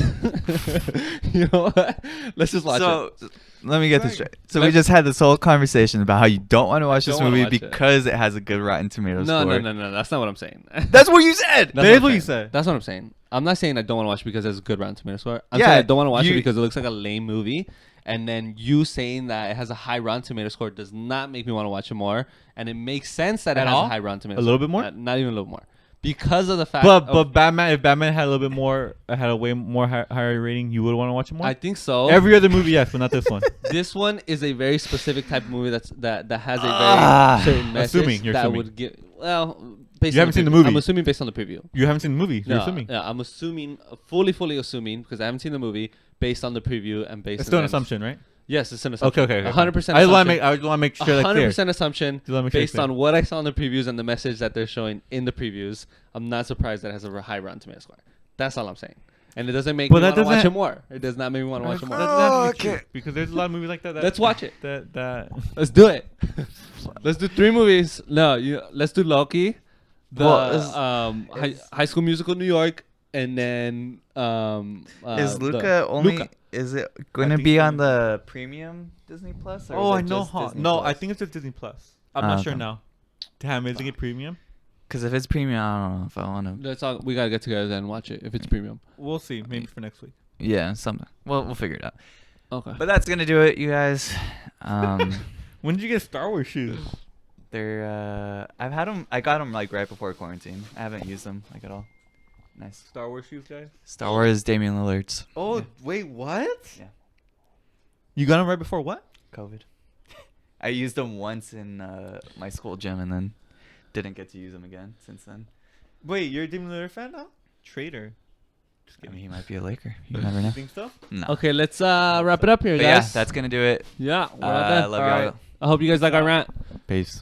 You know what? Let's just watch So it. let me get this Right. straight. So we just had this whole conversation about how you don't want to watch this don't wanna movie watch it. because it has a good Rotten Tomatoes No, score. no. That's not what I'm saying. That's what you said. That's That is I'm what you saying. said. That's what I'm saying. I'm not saying I don't want to watch it because there's a good Rotten Tomatoes score. I'm Yeah, saying I don't want to watch it you- because it looks like a lame movie. And then you saying that it has a high Rotten Tomatoes score does not make me want to watch it more. And it makes sense that it At has all? a high Rotten Tomatoes. A little bit more? Not even a little more. Because of the fact. But Batman, if Batman had a little bit more, had a way more higher rating, you would want to watch it more. I think so. Every other movie, yes, but not this one. This one is a very specific type of movie that has a very Ah. certain message Assuming, you're that assuming. would give. Well, based You on haven't seen the preview. movie. I'm assuming based on the preview. You haven't seen the movie. You're No, assuming. yeah, I'm assuming, fully assuming, because I haven't seen the movie, based on the preview and based. It's still on an the assumption, right? Yes, it's an assumption. Okay. 100%. I just want to make sure that's clear. 100% assumption Just wanna make sure it's based clear. on what I saw in the previews and the message that they're showing in the previews. I'm not surprised that it has a high Rotten Tomato score. That's all I'm saying. And it doesn't make But me that want to watch doesn't- it more. It does not make me want to watch it That more. doesn't have to be Okay. true, because there's a lot of movies like that. Let's watch it. That Let's do it. Let's do 3 movies. No, let's do Loki, the High School Musical New York, and then Is the- Luca only? Luca. Is it going to think be so. on the premium Disney Plus? Or Oh, is I it know just how. Disney No, Plus? I think it's just Disney Plus. I'm Ah, not sure okay. now. Damn, isn't it premium? Because if it's premium, I don't know if I want to. Let's all, we gotta get together and watch it if it's premium. We'll see. Maybe for next week. Yeah, something. Well, we'll figure it out. Okay. But that's gonna do it, you guys. When did you get Star Wars shoes? They're I've had them. I got them like right before quarantine. I haven't used them like at all. Nice. Star Wars shoes, guys? Star Wars Damian Lillard's Oh, Yeah. wait, what? Yeah. You got them right before what? COVID. I used them once in my school gym and then didn't get to use them again since then. Wait, you're a Demon Lillard fan now? Traitor. Just I kidding. mean, he might be a Laker. You never know. You think so? No. Okay, let's wrap it up here, But yeah, guys. that's gonna do it. Yeah, we're all done. Love All y'all. right. I hope you guys like our rant. Peace.